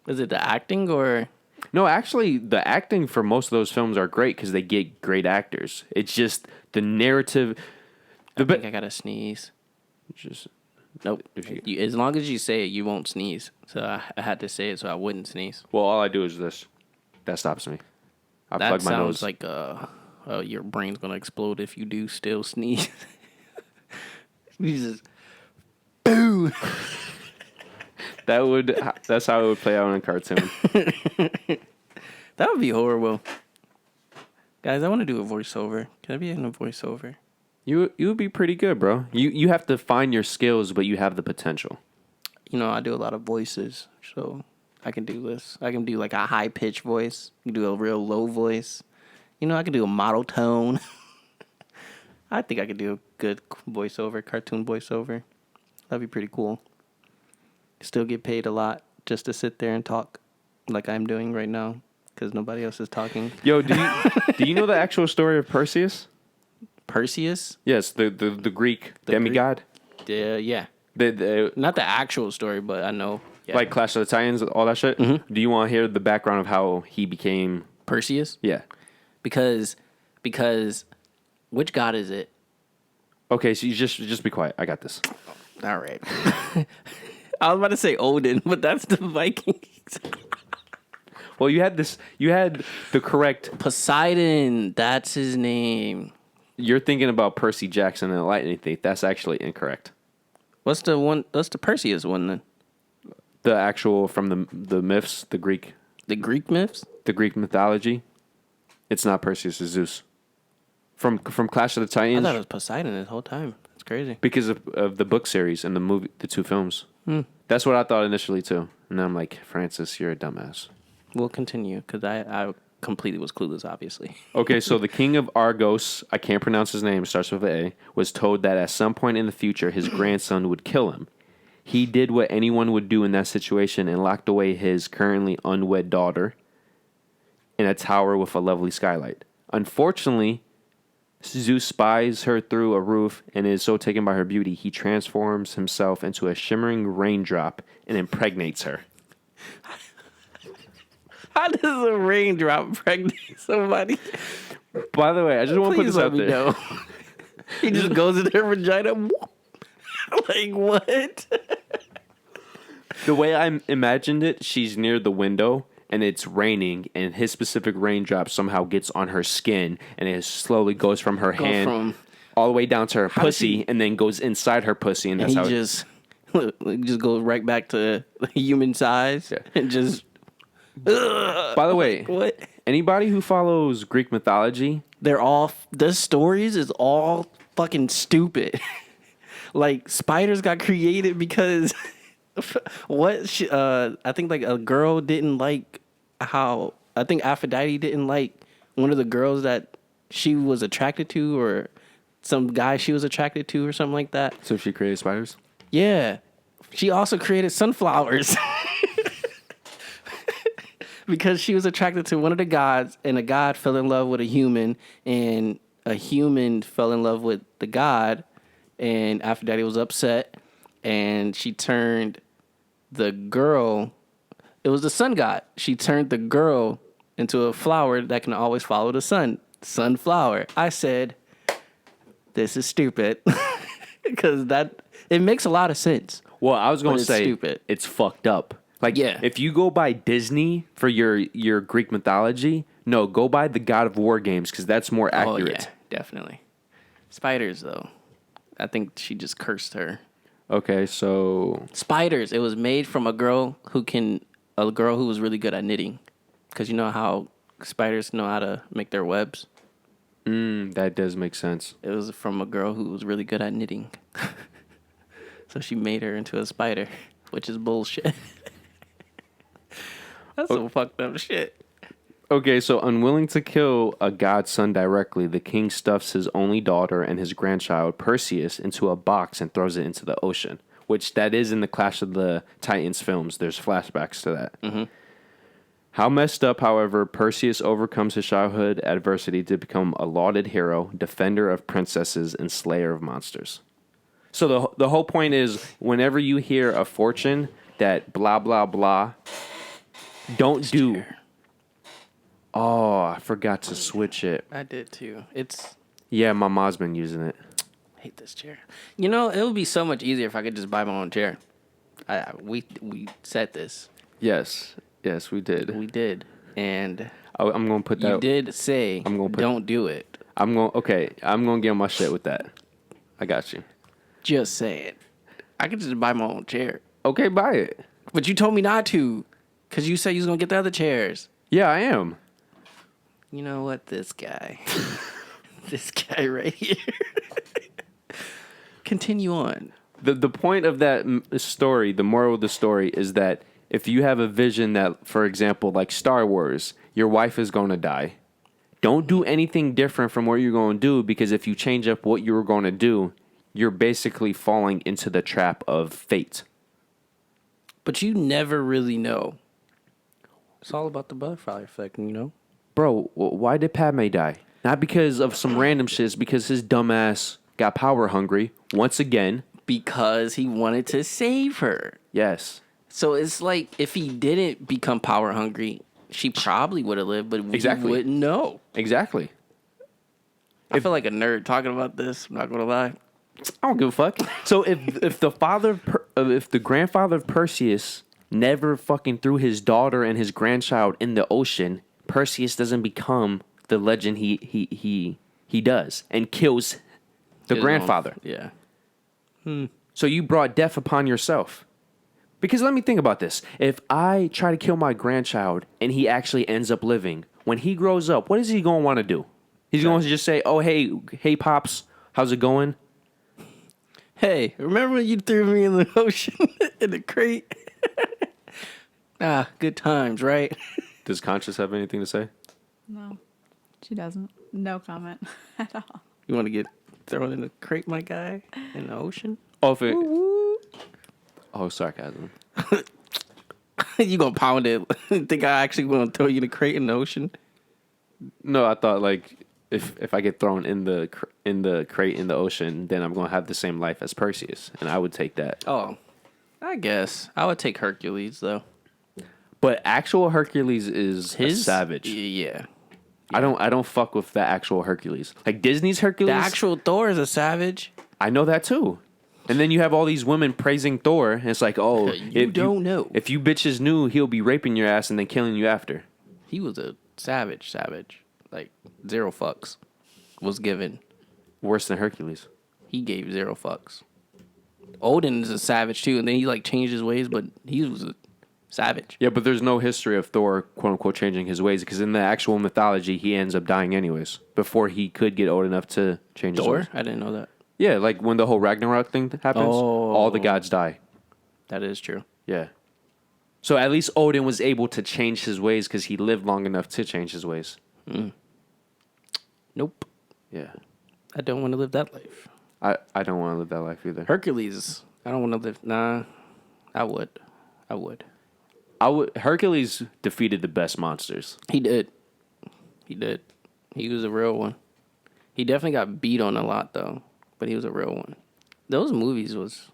Is it the acting or... No, actually, the acting for most of those films are great because they get great actors. It's just the narrative... I think I gotta sneeze. Just... Nope. As long as you say it, you won't sneeze. So I had to say it so I wouldn't sneeze. Well, all I do is this. That stops me. I That plug my sounds nose. like a your brain's gonna explode if you do still sneeze. You just boo. That's how it would play out in a cartoon. That would be horrible. Guys, I want to do a voiceover. Can I be in a voiceover? You would be pretty good, bro. You have to find your skills, but you have the potential. You know, I do a lot of voices, so I can do this. I can do like a high pitched voice. I can do a real low voice. You know, I can do a model tone. I think I could do a good voiceover, cartoon voiceover. That'd be pretty cool. Still get paid a lot just to sit there and talk like I'm doing right now because nobody else is talking. Yo, do you know the actual story of Perseus? Perseus? Yes, the Greek demigod. Yeah. The Not the actual story, but I know. Yeah. like Clash of the Titans, all that shit. Mm-hmm. Do you want to hear the background of how he became Perseus? Yeah. Because which god is it? Okay, so you just be quiet. I got this. All right. I was about to say Odin, but that's the Vikings. Well, you had the correct. Poseidon, that's his name. You're thinking about Percy Jackson and the Lightning Thief. That's actually incorrect. What's the Perseus one then? The actual from the myths, the Greek The Greek myths? mythology. It's not Perseus, it's Zeus. From Clash of the I Titans. thought it was Poseidon this whole time. It's crazy. Because of the book series and the two films. That's what I thought initially too. And I'm like, Francis, you're a dumbass. We'll continue because I completely was clueless, obviously. Okay, so the king of Argos, I can't pronounce his name, starts with A, was told that at some point in the future his grandson would kill him. He did what anyone would do in that situation and locked away his currently unwed daughter in a tower with a lovely skylight. Unfortunately, Zeus spies her through a roof and is so taken by her beauty, he transforms himself into a shimmering raindrop and impregnates her. How does a raindrop impregnate somebody? By the way, I just want to put Please this let out me there. know. He just goes in her vagina. Like, what? The way I imagined it, she's near the window and it's raining, and his specific raindrop somehow gets on her skin, and it slowly goes from her hand all the way down to her pussy, and then goes inside her pussy, and that's And how he just goes right back to human size and just. By the way, What? anybody who follows Greek mythology, The stories is all fucking stupid. Like, spiders got created because I think like a girl didn't like how, I think Aphrodite didn't like one of the girls that she was attracted to, or some guy she was attracted to, or something like that. so she created spiders. Yeah. She also created sunflowers. Because she was attracted to one of the gods, and a god fell in love with a human, and a human fell in love with the god, and Aphrodite was upset, and she turned the girl, it was the sun god, she turned the girl into a flower that can always follow the sun. Sunflower. I said, this is stupid. Because it makes a lot of sense. Well, I was going to it's say stupid. it's fucked up. Like, Yeah. if you go by Disney for your Greek mythology, no, go by the God of War games, because that's more accurate. Oh, yeah, definitely. Spiders, though. I think she just cursed her. Okay, so Spiders. It was made from a girl who was really good at knitting. Because you know how spiders know how to make their webs? that does make sense. It was from a girl who was really good at knitting. So she made her into a spider, which is bullshit. That's some fucked up shit. Okay, so unwilling to kill a god's son directly, the king stuffs his only daughter and his grandchild, Perseus, into a box and throws it into the ocean, which that is in the Clash of the Titans films. There's flashbacks to that. Mm-hmm. How messed up, however, Perseus overcomes his childhood adversity to become a lauded hero, defender of princesses, and slayer of monsters. So the whole point is, whenever you hear a fortune that blah, blah, blah, don't do... Oh, I forgot to switch it. I did too. Yeah, my mom's been using it. I hate this chair. You know, it would be so much easier if I could just buy my own chair. We said this. Yes, we did. We did. And I'm going to put that... you did say, I'm gonna put- don't do it. I'm gonna get on my shit with that. I got you. Just say it. I could just buy my own chair. Okay, buy it. But you told me not to. Because you said you was going to get the other chairs. Yeah, I am. You know what? This guy. This guy right here. Continue on. The point of that story, the moral of the story, is that if you have a vision that, for example, like Star Wars, your wife is going to die. Don't do anything different from what you're going to do, because if you change up what you were going to do, you're basically falling into the trap of fate. But you never really know. It's all about the butterfly effect, you know? Bro, why did Padme die? Not because of some random shit, it's because his dumbass got power hungry once again. Because he wanted to save her. Yes. So it's like if he didn't become power hungry, she probably would have lived, but we wouldn't know. Exactly. I feel like a nerd talking about this. I'm not going to lie. I don't give a fuck. So if the grandfather of Perseus never fucking threw his daughter and his grandchild in the ocean, Perseus doesn't become the legend he does and kills the grandfather. Yeah. So you brought death upon yourself. Because let me think about this. If I try to kill my grandchild and he actually ends up living, when he grows up, what is he going to want to do? He's going to just say, "Oh, hey, Pops, how's it going?" Hey, remember when you threw me in the ocean in the crate? Good times, right? Does Conscious have anything to say? No, she doesn't. No comment at all. You want to get thrown in the crate, my guy, in the ocean? Oh, sarcasm. You gonna pound it? Think I actually want to throw you in the crate in the ocean? No, I thought like if I get thrown in the crate in the ocean, then I'm gonna have the same life as Perseus, and I would take that. Oh, I guess I would take Hercules though. But actual Hercules is a savage. Yeah. I don't fuck with the actual Hercules. Like Disney's Hercules. The actual Thor is a savage. I know that too. And then you have all these women praising Thor, and it's like, oh, You don't know. If you bitches knew, he'll be raping your ass and then killing you after. He was a savage. Like, 0 fucks was given. Worse than Hercules. He gave 0 fucks. Odin is a savage too, and then he like changed his ways, but he was a savage. Yeah, but there's no history of Thor, quote unquote, changing his ways, because in the actual mythology, he ends up dying anyways before he could get old enough to change his ways. I didn't know that. Yeah, like when the whole Ragnarok thing happens, all the gods die. That is true. Yeah. So at least Odin was able to change his ways because he lived long enough to change his ways. Nope. Yeah. I don't want to live that life. I don't want to live that life either. Hercules. I don't want to live. Nah. I would. Hercules defeated the best monsters. He did. He was a real one. He definitely got beat on a lot though, but he was a real one. Those movies was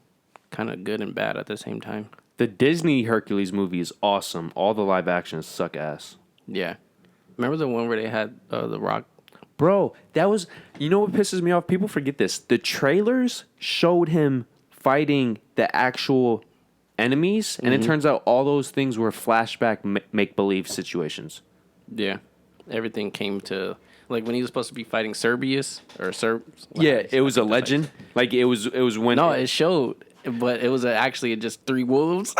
kind of good and bad at the same time. The Disney Hercules movie is awesome. All the live actions suck ass. Yeah. Remember the one where they had The Rock? Bro, that was... You know what pisses me off? People forget this. The trailers showed him fighting the actual enemies, and it turns out all those things were flashback make-believe situations. Yeah. Everything came to... Like when he was supposed to be fighting Serbius or Yeah, it was a legend. Like it was when... No, it showed, but it was actually just 3 wolves.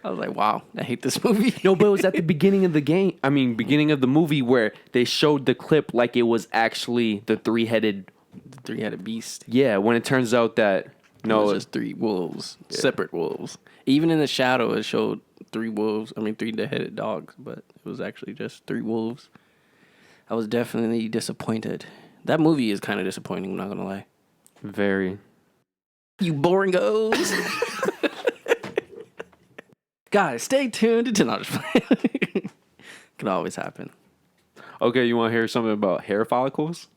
I was like, wow, I hate this movie. No, but it was at the beginning of the game. I mean, beginning of the movie where they showed the clip like it was actually the 3-headed... The 3-headed beast. Yeah, when it turns out that... No, it was just 3 wolves, separate wolves. Even in the shadow, it showed 3 wolves. 3-headed dogs, but it was actually just 3 wolves. I was definitely disappointed. That movie is kind of disappointing, I'm not going to lie. Very. You boring goes. Guys, stay tuned to not just playing. Can always happen. Okay, you want to hear something about hair follicles?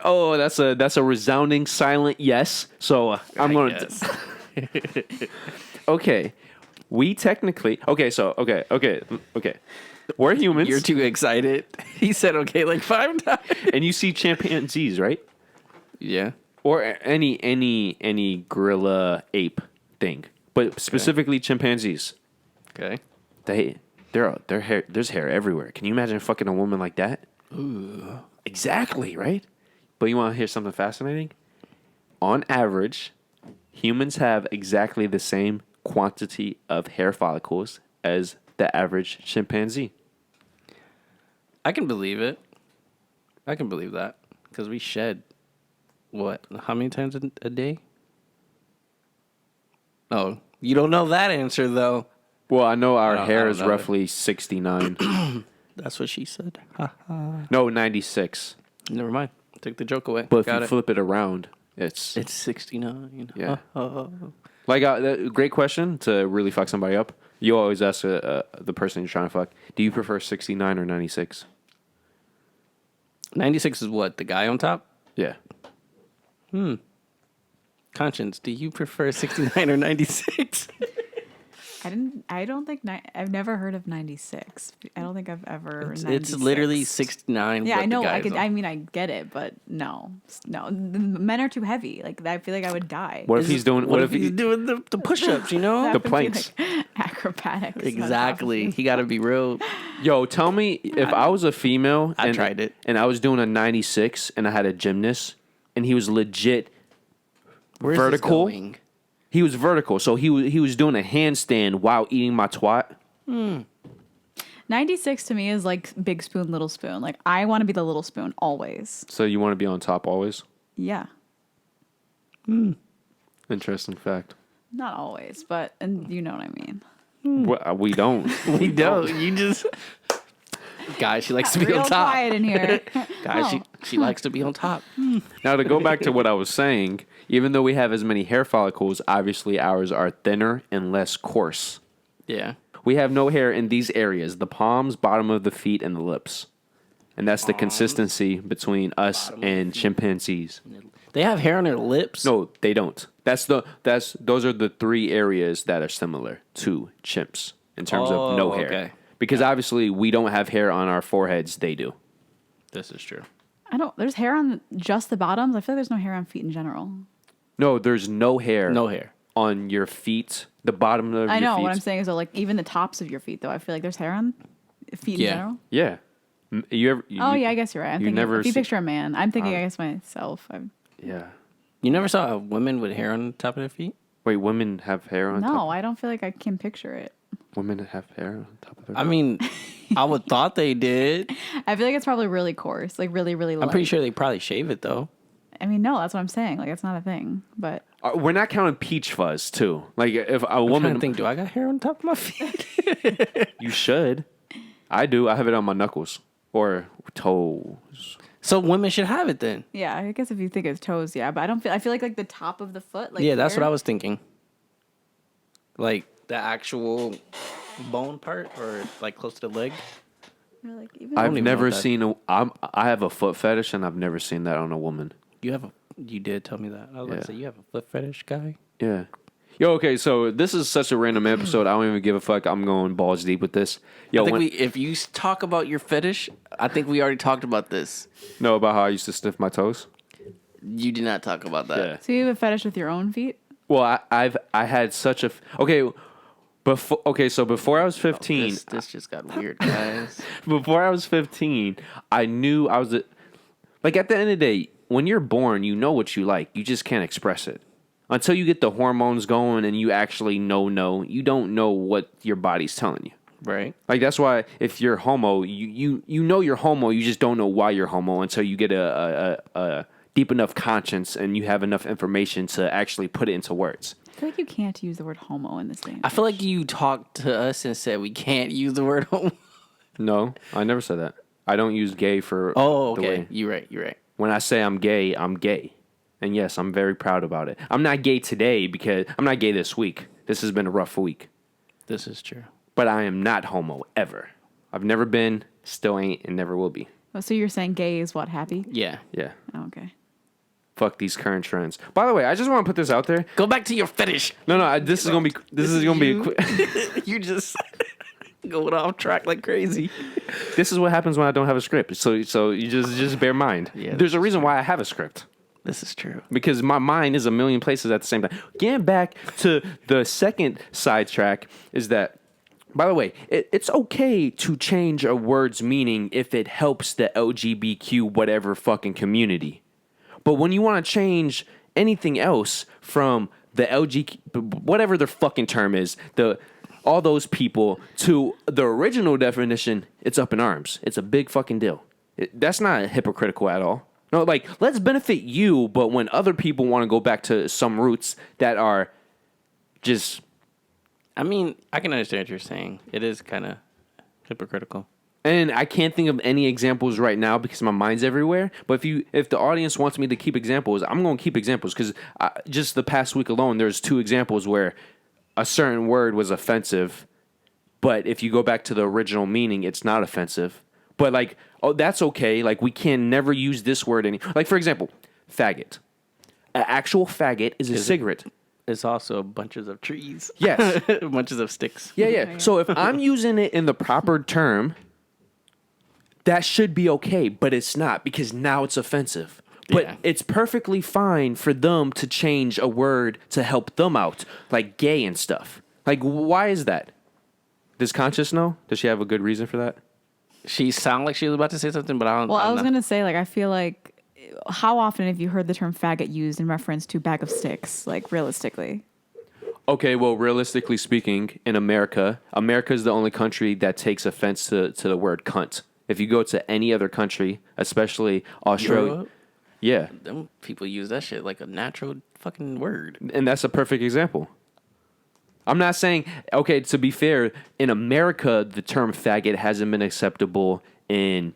Oh, that's a resounding silent yes. So I'm going to... Okay. We technically... Okay. We're humans. You're too excited. He said okay like 5 times. And you see chimpanzees, right? Yeah. Or any gorilla ape thing. But specifically chimpanzees. Okay. They There's hair everywhere. Can you imagine fucking a woman like that? Ooh. Exactly, right? But you want to hear something fascinating? On average, humans have exactly the same quantity of hair follicles as the average chimpanzee. I can believe it. I can believe that because we shed what? How many times a day? Oh, you don't know that answer though. Well, I know our I hair don't is know roughly 69. That's what she said. No, 96. Never mind. Took the joke away. But if Got you it. flip it around, it's... It's 69. Yeah. Like, great question to really fuck somebody up. You always ask the person you're trying to fuck, do you prefer 69 or 96? 96 is what? The guy on top? Yeah. Conscience, do you prefer 69 or 96? I don't think I've never heard of 96. I don't think I've ever. It's literally 69. Yeah, but I know. The guy I is could. on. I mean, I get it, but no. The men are too heavy. Like I feel like I would die. What if he's doing... What if he's doing the push-ups, you know? That the would be, planks. like, acrobatics. on top of Exactly. you. He got to be real. Yo, tell me if I was a female... I tried it. And I was doing a 96 and I had a gymnast and he was legit Where's vertical. This going? He was vertical, so he was doing a handstand while eating my twat. 96 to me is like big spoon, little spoon. Like I want to be the little spoon always. So you want to be on top always? Yeah, Interesting fact. not always, but and you know what I mean. Well, we don't. We don't. You just... Guys, she likes to be Real on top. quiet in here. Guys, Oh. she likes to be on top. Now, to go back to what I was saying, even though we have as many hair follicles, obviously ours are thinner and less coarse. Yeah. We have no hair in these areas, the palms, bottom of the feet, and the lips. And that's the consistency between us and chimpanzees. They have hair on their lips. No, they don't. Those are the three areas that are similar to chimps in terms of no hair. Okay. Because obviously we don't have hair on our foreheads, they do. This is true. There's hair on just the bottoms. I feel like there's no hair on feet in general. No, there's no hair. No hair. On your feet, the bottom of your feet. I know what I'm saying is though, like even the tops of your feet though. I feel like there's hair on feet in Yeah. general. Yeah. Yeah, I guess you're right. I'm thinking never if you see- picture a man, I'm thinking I guess myself. Yeah. You never saw a woman with hair on the top of their feet? Wait, women have hair on top? No, I don't feel like I can picture it. Women have hair on top of their I mean, I would thought they did. I feel like it's probably really coarse, like really, really light. I'm pretty sure they probably shave it though. I mean, no, that's what I'm saying. Like it's not a thing, but We're not counting peach fuzz, too. Like, if a I'm trying woman... to think, do I got hair on top of my feet? You should. I do. I have it on my knuckles. Or toes. So women should have it then. yeah, I guess if you think it's toes, yeah. But I feel like the top of the foot, like Yeah, that's what here- I was thinking. Like the actual bone part or like close to the leg. Or, like, even I've even never know that. seen I have a foot fetish, and I've never seen that on a woman. You did tell me that. I was about to say you have a foot fetish guy. Yeah. Yo, okay, so this is such a random episode. I don't even give a fuck. I'm going balls deep with this. Yo, I think if you talk about your fetish, I think we already talked about this. know about how I used to sniff my toes? You did not talk about that. Yeah. So you have a fetish with your own feet? Well, I had such a so before I was 15, This just got weird, guys. before I was 15, I knew I was like at the end of the day, when you're born, you know what you like. You just can't express it. Until you get the hormones going and you actually know, you don't know what your body's telling you. Right. Like that's why if you're homo, you know you're homo, you just don't know why you're homo until you get a deep enough conscience and you have enough information to actually put it into words. I feel like you can't use the word homo in this thing. I feel like you talked to us and said we can't use the word homo. No, I never said that. I don't use gay for Oh, the okay. way. You're right. When I say I'm gay, I'm gay. And yes, I'm very proud about it. I'm not gay today because I'm not gay this week. This has been a rough week. This is true. But I am not homo ever. I've never been, still ain't, and never will be. Oh, so you're saying gay is what, happy? Yeah. Yeah. Oh, okay. Fuck these current trends. By the way, I just want to put this out there. Go back to your fetish. No, this is gonna be a quick. You just going off track like crazy. This is what happens when I don't have a script. So you just bear mind. Yeah, There's a reason why I have a script. This is true. Because my mind is a million places at the same time. Getting back to the second sidetrack is that By the way, it's okay to change a word's meaning if it helps the LGBTQ whatever fucking community. But when you want to change anything else from the whatever their fucking term is, all those people to the original definition, it's up in arms. It's a big fucking deal. That's not hypocritical at all. No, like, let's benefit you, but when other people want to go back to some roots that are just... I mean, I can understand what you're saying. It is kind of hypocritical. And I can't think of any examples right now because my mind's everywhere. But if the audience wants me to keep examples, I'm going to keep examples because just the past week alone, there's 2 examples where a certain word was offensive. But if you go back to the original meaning, it's not offensive. But like, oh, that's okay. Like, we can never use this word like, for example, faggot. An actual faggot is a cigarette. It's also bunches of trees. Yes. Bunches of sticks. Yeah. So if I'm using it in the proper term, that should be okay, but it's not because now it's offensive. But it's perfectly fine for them to change a word to help them out, like gay and stuff. Like, why is that? Does Conscious know? Does she have a good reason for that? She sounded like she was about to say something, but I don't. Well, I was gonna say, like, I feel like, how often have you heard the term faggot used in reference to bag of sticks? Like, realistically. Okay, well, realistically speaking, in America is the only country that takes offense to the word cunt. If you go to any other country, especially Australia, Europe? Yeah. Them people use that shit like a natural fucking word. And that's a perfect example. I'm not saying, okay, to be fair, in America, the term faggot hasn't been acceptable in,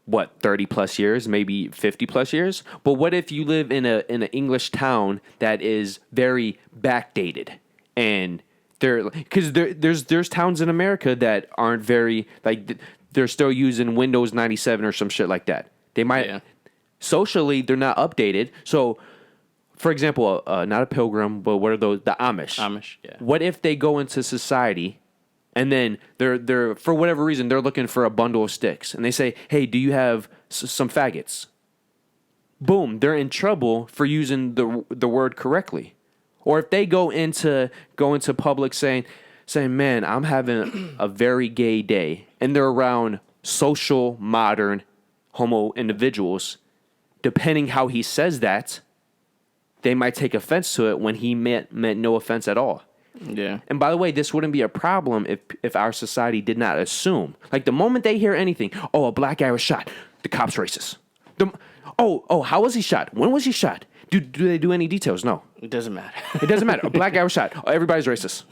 30 plus years, maybe 50 plus years? But what if you live in an English town that is very backdated and because there's towns in America that aren't very, like, they're still using Windows 97 or some shit like that. They might, socially, they're not updated. So, for example, not a pilgrim, but what are those? The Amish. Amish, yeah. What if they go into society and then they're for whatever reason, they're looking for a bundle of sticks and they say, hey, do you have some faggots? Boom, they're in trouble for using the word correctly. Or if they go into public saying, man, I'm having a very gay day, and they're around social, modern, homo individuals, depending how he says that, they might take offense to it when he meant no offense at all. Yeah. And by the way, this wouldn't be a problem if our society did not assume. Like, the moment they hear anything, oh, a black guy was shot, the cop's racist. How was he shot? When was he shot? Do they do any details? No. It doesn't matter. It doesn't matter. A black guy was shot. Oh, everybody's racist.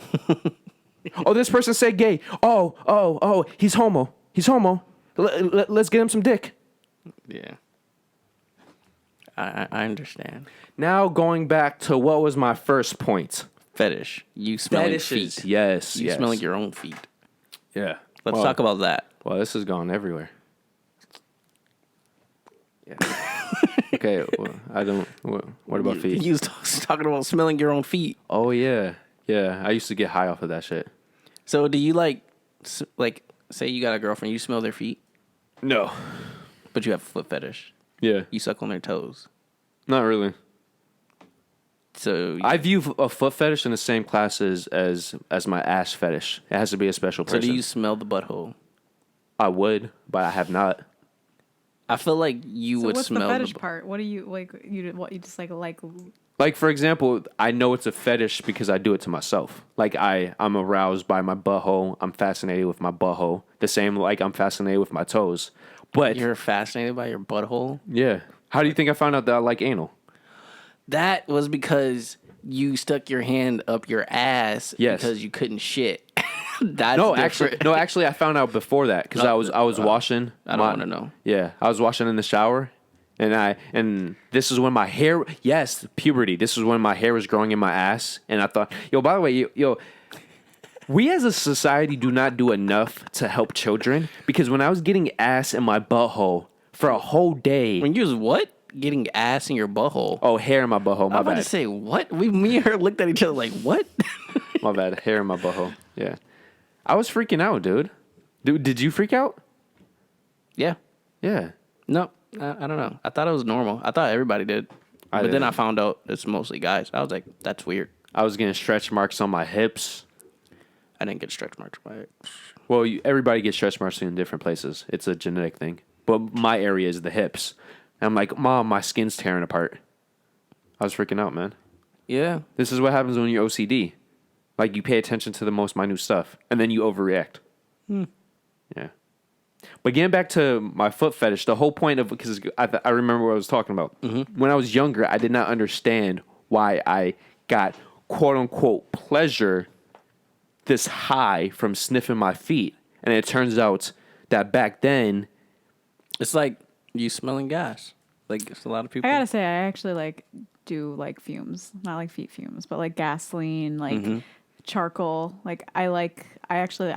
Oh, this person said gay. Oh, he's homo. He's homo. Let's get him some dick. Yeah. I understand. Now going back to what was my first point. Fetish. You smelling Fetishes. feet. Yes. You smelling your own feet. Yeah. Let's talk about that. Well, this has gone everywhere. Yeah. Okay. Well, I don't. What about feet? You was talking about smelling your own feet. Oh yeah. Yeah. I used to get high off of that shit. So do you like say you got a girlfriend, you smell their feet, No. but you have a foot fetish. Yeah. You suck on their toes. Not really. So I view a foot fetish in the same class as my ass fetish. It has to be a special person. So do you smell the butthole? I would, but I have not. I feel like you would what's smell the fetish part? What do you like? You just like? Like, for example, I know it's a fetish because I do it to myself. Like, I'm aroused by my butthole. I'm fascinated with my butthole. The same like I'm fascinated with my toes. But You're fascinated by your butthole? yeah. How do you think I found out that I like anal? That was because you stuck your hand up your ass because you couldn't shit. That's different. Actually, I found out before that because I was washing. I don't want to know. Yeah, I was washing in the shower, and this is when my hair. Yes, puberty. This is when my hair was growing in my ass, and I thought, by the way, we as a society do not do enough to help children because when I was getting ass in my butthole for a whole day. When you was what? Getting ass in your butthole? Oh, hair in my butthole. My I'm about bad. to say, what? Me and her looked at each other like, what? My bad. Hair in my butthole. Yeah. I was freaking out, dude. Did you freak out? Yeah. Yeah. No, I don't know. I thought it was normal. I thought everybody did. But then I found out it's mostly guys. I was like, that's weird. I was getting stretch marks on my hips. I didn't get stretch marks by it. Well, everybody gets stretch marks in different places. It's a genetic thing. But my area is the hips. And I'm like, Mom, my skin's tearing apart. I was freaking out, man. Yeah. This is what happens when you're OCD. Like, you pay attention to the most minute stuff, and then you overreact. Yeah. But getting back to my foot fetish, the whole point of, because I remember what I was talking about. When I was younger, I did not understand why I got quote-unquote pleasure, this high from sniffing my feet. And it turns out that back then, It's like you smelling gas. Like, it's a lot of people. I gotta say, I actually like do like fumes, not like feet fumes, but like gasoline, like charcoal. Like I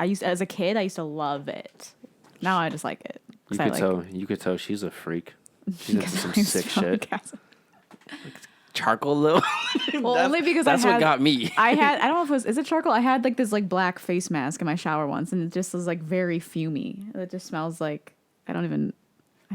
used as a kid, I used to love it. Now I just like it. you could tell she's a freak. She's into some sick shit. Charcoal, though. Well, only because that's what got me. I don't know if it was, is it charcoal? I had like this like black face mask in my shower once, and it just was like very fumy. It just smells like, I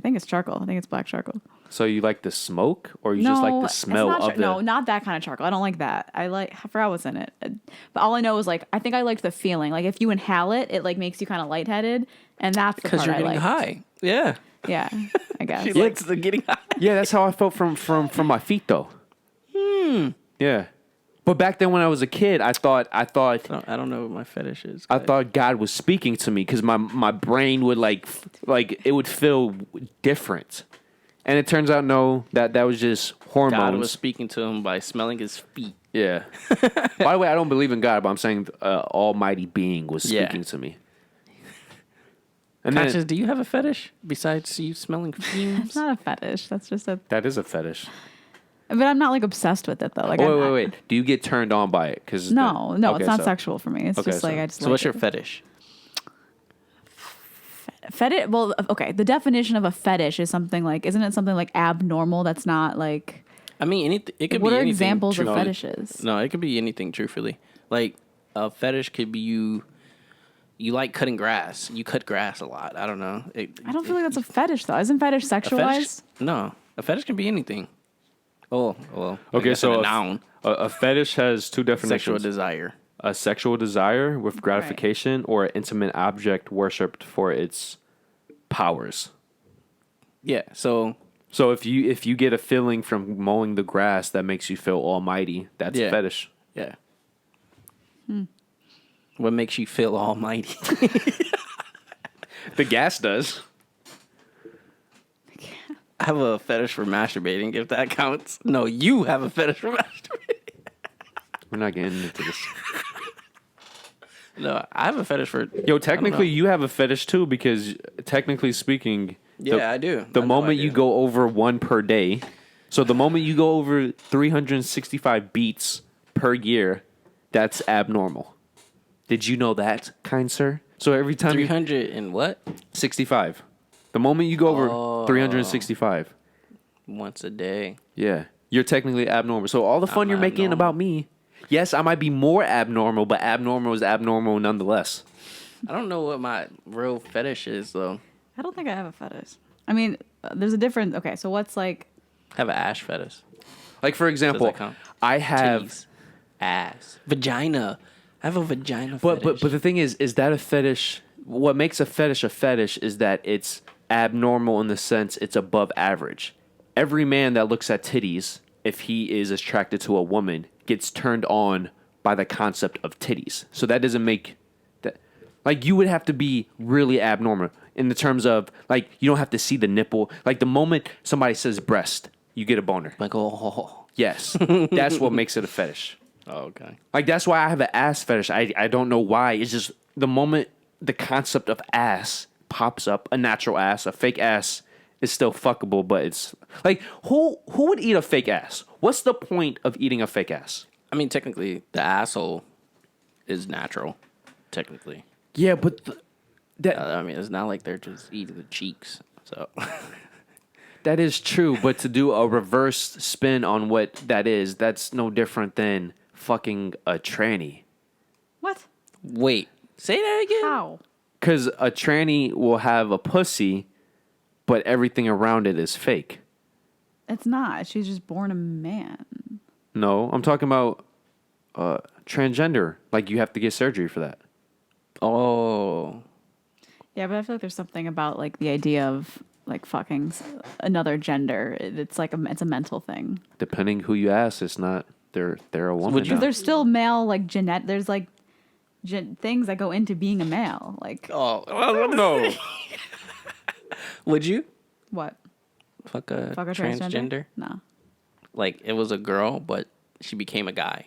think it's charcoal. I think it's black charcoal. So you like the smoke, or you just like the smell of the... No, not that kind of charcoal. I don't like that. I forgot what's in it. But all I know is like, I think I liked the feeling. Like if you inhale it, it like makes you kind of lightheaded. And that's the part Because you're getting high. Yeah. Yeah, I guess. She likes the getting high. Yeah, that's how I felt from my feet, though. Yeah. But back then when I was a kid, I thought I don't know what my fetish is. I thought God was speaking to me because my brain would like it would feel different. And it turns out, no, that was just hormones. God was speaking to him by smelling his feet. Yeah. By the way, I don't believe in God, but I'm saying Almighty Being was speaking to me. And Conscious, do you have a fetish besides you smelling fumes? It's not a fetish. That's just that is a fetish. But I'm not like obsessed with it though. Like wait. Do you get turned on by it? Cause no, it's not sexual for me. It's just like I just. So what's your fetish? Fetish? Well, okay. The definition of a fetish is something like, isn't it something like abnormal? That's not like. I mean, it could be anything. What are examples of truthfully. fetishes? No, it could be anything. Truthfully, like a fetish could be you. You like cutting grass. You cut grass a lot. I don't know. I don't feel like that's a fetish though. Isn't fetish sexualized? No, a fetish can be anything. Oh, well. Okay, so a noun. A fetish has two definitions. Sexual desire. A sexual desire with gratification, or an intimate object worshipped for its powers. Yeah. So if you get a feeling from mowing the grass that makes you feel almighty, that's a fetish. Yeah. What makes you feel almighty? The gas does. I have a fetish for masturbating, if that counts. No, you have a fetish for masturbating. We're not getting into this. No, I have a fetish for... Yo, technically, you have a fetish too, because technically speaking... I do. The moment you go over 1 per day, so the moment you go over 365 beats per year, that's abnormal. Did you know that, kind sir? So every time 300 and what? 65. The moment you go over 365. Once a day. Yeah. You're technically abnormal. So all the fun you're making about me, yes, I might be more abnormal, but abnormal is abnormal nonetheless. I don't know what my real fetish is, though. I don't think I have a fetish. I mean, there's a different... Okay, so what's like... I have an ash fetish. Like, for example, I have... Titties, ass. Vagina. I have a vagina But fetish. the thing is that a fetish... What makes a fetish is that it's abnormal in the sense it's above average. Every man that looks at titties, if he is attracted to a woman, gets turned on by the concept of titties. So that doesn't make... that. Like, you would have to be really abnormal in the terms of, like, you don't have to see the nipple. Like, the moment somebody says breast, you get a boner. Like, oh. Yes. That's what makes it a fetish. Oh, okay. Like, that's why I have an ass fetish. I don't know why. It's just the moment the concept of ass pops up, a natural ass, a fake ass is still fuckable, but it's... Like, who would eat a fake ass? What's the point of eating a fake ass? I mean, technically, the asshole is natural. Technically. Yeah, but... I mean, it's not like they're just eating the cheeks, so... That is true, but to do a reverse spin on what that is, that's no different than fucking a tranny. What? Wait, say that again? How? Because a tranny will have a pussy, but everything around it is fake. It's not. She's just born a man. No, I'm talking about transgender. Like, you have to get surgery for that. Oh, Yeah, but I feel like there's something about like the idea of like fucking another gender. It's like it's a mental thing. Depending who you ask, it's not. They're a woman. Would you- now. There's still male like genet. There's like things that go into being a male. Like oh, No. would you what? fuck a Fuck a transgender? No. Like it was a girl, but she became a guy.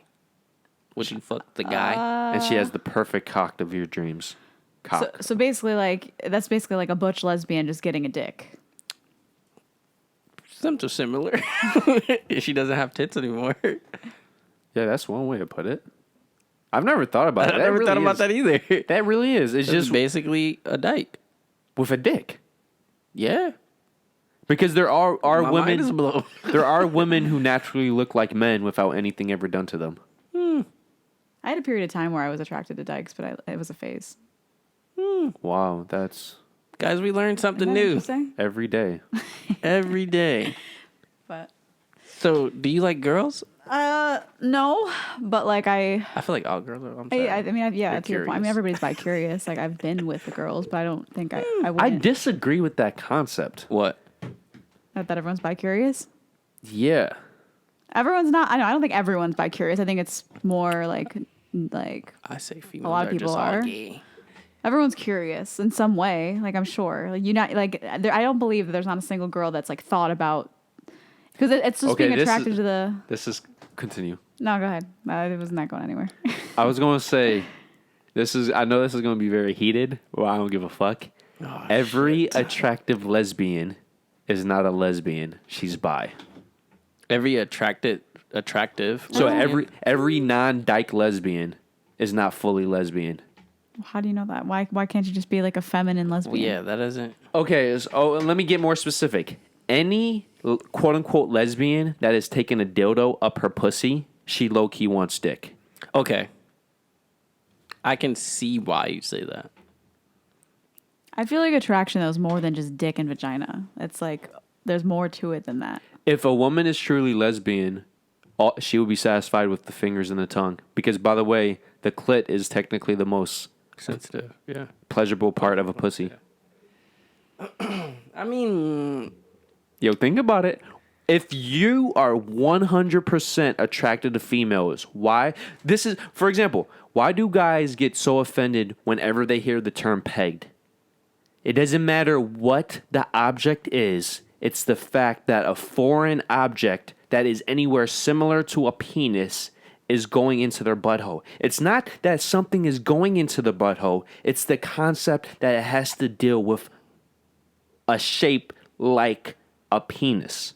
Would you fuck the guy? And she has the perfect cock of your dreams. Cock. So basically, like that's basically like a butch lesbian just getting a dick. Something similar. She doesn't have tits anymore. Yeah, that's one way to put it. I've never thought about it. I never thought about that either. That really is. It's It's just basically a dyke. with a dick. Yeah. Because there are My mind is women blown. there are women who naturally look like men without anything ever done to them. I had a period of time where I was attracted to dykes, but it was a phase. Wow, that's Guys, we learned something Isn't that new interesting? every day. every day. But So, do you like girls? no, but like I feel like all girls are. I'm sorry. I mean, yeah, You're to your point. I mean, curious. everybody's bi-curious. Like I've been with the girls, but I don't think I I wouldn't. disagree with that concept. What? That everyone's bi-curious. Yeah. Everyone's not. I don't think everyone's bi-curious. I think it's more like I say females lot of are people just are. all gay. everyone's curious in some way. Like I'm sure. Like you not like there, I don't believe that there's not a single girl that's like thought about because it's just Okay, being this attracted is- to the. This is continue. No, go ahead. It was not going anywhere. I was going to say I know this is going to be very heated. Well, I don't give a fuck. Oh, Every attractive lesbian is not a lesbian. She's bi. Every attractive. So lesbian- every non-dyke lesbian is not fully lesbian. How do you know that? Why can't you just be like a feminine Well, lesbian? yeah, that isn't. Okay, and let me get more specific. Any quote-unquote lesbian that is taking a dildo up her pussy, she low-key wants dick. Okay. I can see why you say that. I feel like attraction though is more than just dick and vagina. It's like there's more to it than that. If a woman is truly lesbian, she will be satisfied with the fingers and the tongue. Because, by the way, the clit is technically the most Sensitive. Yeah. pleasurable part of a pussy. I mean, Yo, think about it. If you are 100% attracted to females, why? This is, for example, why do guys get so offended whenever they hear the term pegged? It doesn't matter what the object is. It's the fact that a foreign object that is anywhere similar to a penis is going into their butthole. It's not that something is going into the butthole. It's the concept that it has to deal with a shape like a penis.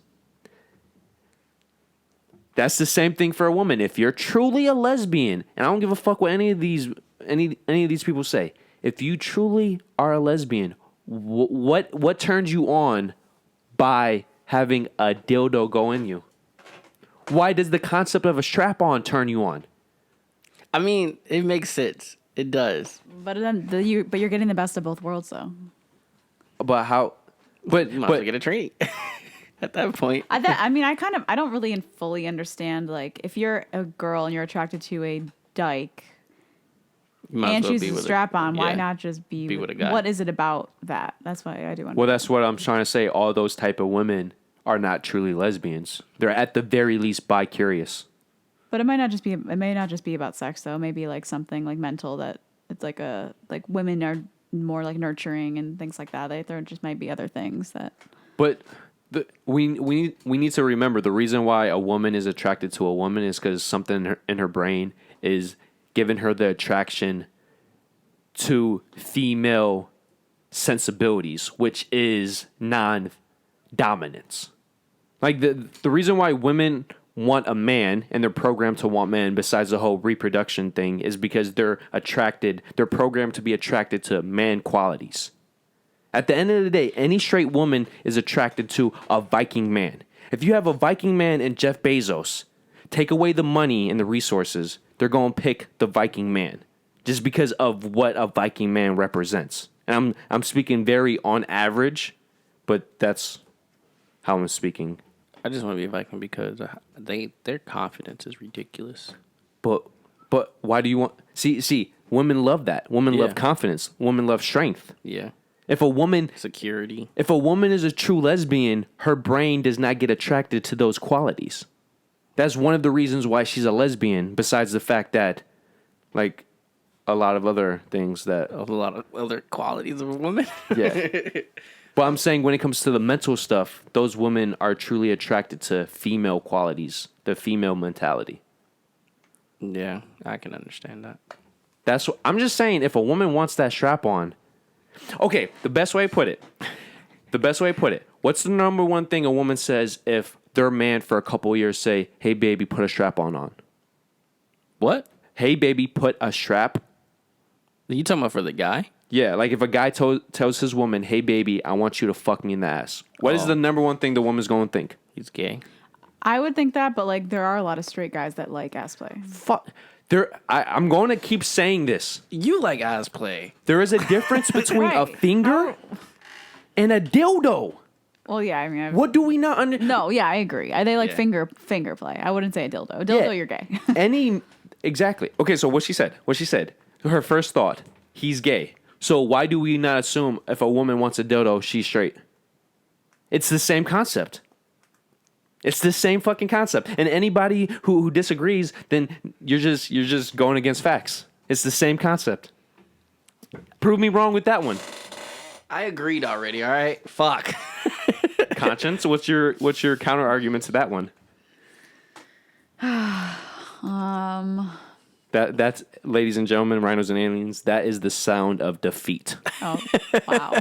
That's the same thing for a woman. If you're truly a lesbian, and I don't give a fuck what any of these people say. If you truly are a lesbian, what turns you on by having a dildo go in you? Why does the concept of a strap-on turn you on? I mean, it makes sense. It does. But then you're getting the best of both worlds though. But how? But You might as well get a trainee. At that point. I don't really fully understand like if you're a girl and you're attracted to a dyke You might as and well she's be a with strap on, why yeah. not just be with a guy. What is it about that? That's why I do understand. well, that's what I'm trying to say. All those type of women are not truly lesbians. They're at the very least bi-curious. But it may not just be about sex though. Maybe like something like mental that it's like women are more like nurturing and things like that. There just might be other things that. But we need to remember the reason why a woman is attracted to a woman is because something in her brain is giving her the attraction to female sensibilities, which is non-dominance. Like the reason why women want a man and they're programmed to want men, besides the whole reproduction thing, is because they're programmed to be attracted to man qualities. At the end of the day, any straight woman is attracted to a Viking man. If you have a Viking man and Jeff Bezos, take away the money and the resources, they're going to pick the Viking man just because of what a Viking man represents. And I'm speaking very on average, but that's how I'm speaking. I just want to be a Viking because their confidence is ridiculous. But why do you want... See, Women love that. Women Yeah. love confidence. Women love strength. Yeah. If a woman Security. is a true lesbian, her brain does not get attracted to those qualities. That's one of the reasons why she's a lesbian, besides the fact that, like, a lot of other things that, A lot of other qualities of a woman. yeah. But I'm saying when it comes to the mental stuff, those women are truly attracted to female qualities, the female mentality. Yeah, I can understand that. That's what I'm just saying. If a woman wants that strap on, okay, the best way to put it. What's the number one thing a woman says if their man for a couple of years say, "Hey baby, put a strap on"? What? Hey baby, put a strap. Are you talking about for the guy? Yeah, like if a guy tells his woman, "Hey baby, I want you to fuck me in the ass." What is the number one thing the woman's going to think? He's gay. I would think that, but like there are a lot of straight guys that like ass play. Fuck. I'm going to keep saying this. You like ass play. There is a difference between a Right. finger and a dildo. Well, yeah, I mean, What do we not understand? no, yeah, I agree. They like Yeah. finger play. I wouldn't say a dildo. A dildo, you're gay. Exactly. Okay, so what she said. Her first thought, he's gay. So why do we not assume if a woman wants a dildo, she's straight? It's the same concept. It's the same fucking concept. And anybody who disagrees, then you're just going against facts. It's the same concept. Prove me wrong with that one. I agreed already, all right? Fuck. Conscience, what's your counter argument to that one? That's ladies and gentlemen, Rhinos and Aliens, that is the sound of defeat. Oh, wow.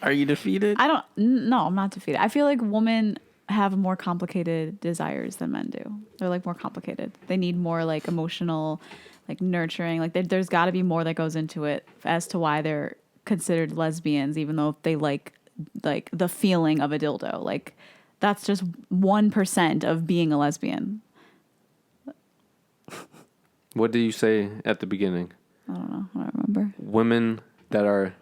Are you defeated? No, I'm not defeated. I feel like women have more complicated desires than men do. They're like more complicated. They need more like emotional, like nurturing. Like there's got to be more that goes into it as to why they're considered lesbians, even though they like the feeling of a dildo. Like that's just 1% of being a lesbian. What did you say at the beginning? I don't know. I don't remember. Women that are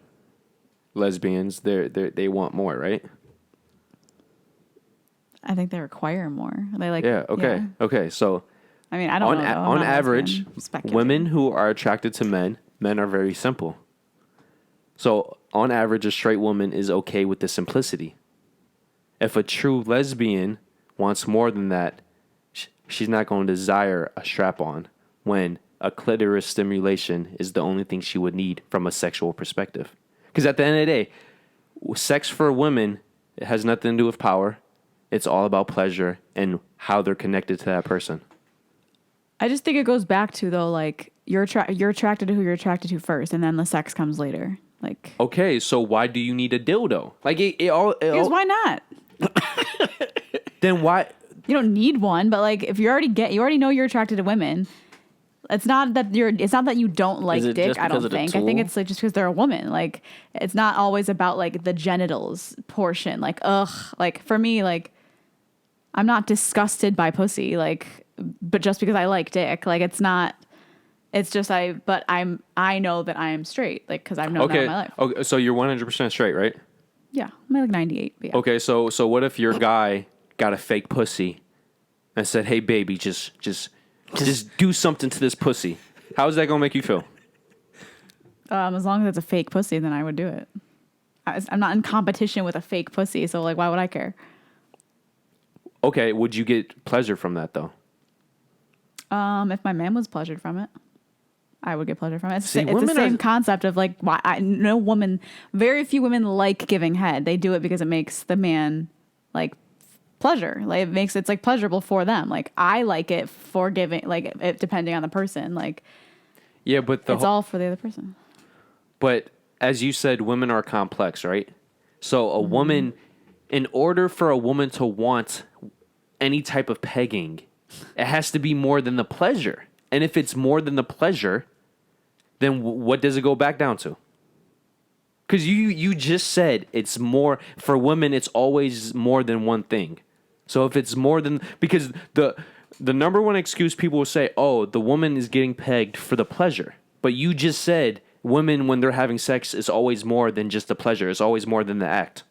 lesbians, they want more, right? I think they require more. They like. Yeah. Okay. yeah. Okay. So I mean, I don't know. Though. I'm on not a average, lesbian. Speculative. women who are attracted to men are very simple. So on average, a straight woman is okay with the simplicity. If a true lesbian wants more than that, she's not going to desire a strap-on when a clitoris stimulation is the only thing she would need from a sexual perspective. Because at the end of the day, sex for women, it has nothing to do with power. It's all about pleasure and how they're connected to that person. I just think it goes back to though, like you're attracted to who you're attracted to first, and then the sex comes later. Like, Okay, so why do you need a dildo? Like because why not? Then why? You don't need one, but like if you already know you're attracted to women. It's not that you don't like Is it dick. just I because don't of the think. I think tool? it's like just because they're a woman. Like it's not always about like the genitals portion. Like like for me, like I'm not disgusted by pussy. Like, but just because I like dick, like it's not. It's just but I know that I am straight. Like because I've known that in my life. Okay, so you're 100% straight, right? Yeah, I'm like 98. But yeah. Okay, so what if your guy got a fake pussy and said, "Hey baby, just do something to this pussy." How's that gonna make you feel? As long as it's a fake pussy, then I would do it. I'm not in competition with a fake pussy, so like, why would I care? Okay, would you get pleasure from that though? If my man was pleasured from it, I would get pleasure from it. It's See, the women same are- concept of like, why very few women like giving head. They do it because it makes the man like pleasure. Like it's like pleasurable for them. Like I like it for giving, like depending on the person. Like Yeah, but it's all for the other person. But as you said, women are complex, right? So a woman, in order for a woman to want any type of pegging, it has to be more than the pleasure. And if it's more than the pleasure, then what does it go back down to? Because you just said it's more, for women, it's always more than one thing. So if it's more than, because the number one excuse people will say, oh, the woman is getting pegged for the pleasure. But you just said women, when they're having sex, is always more than just the pleasure. It's always more than the act.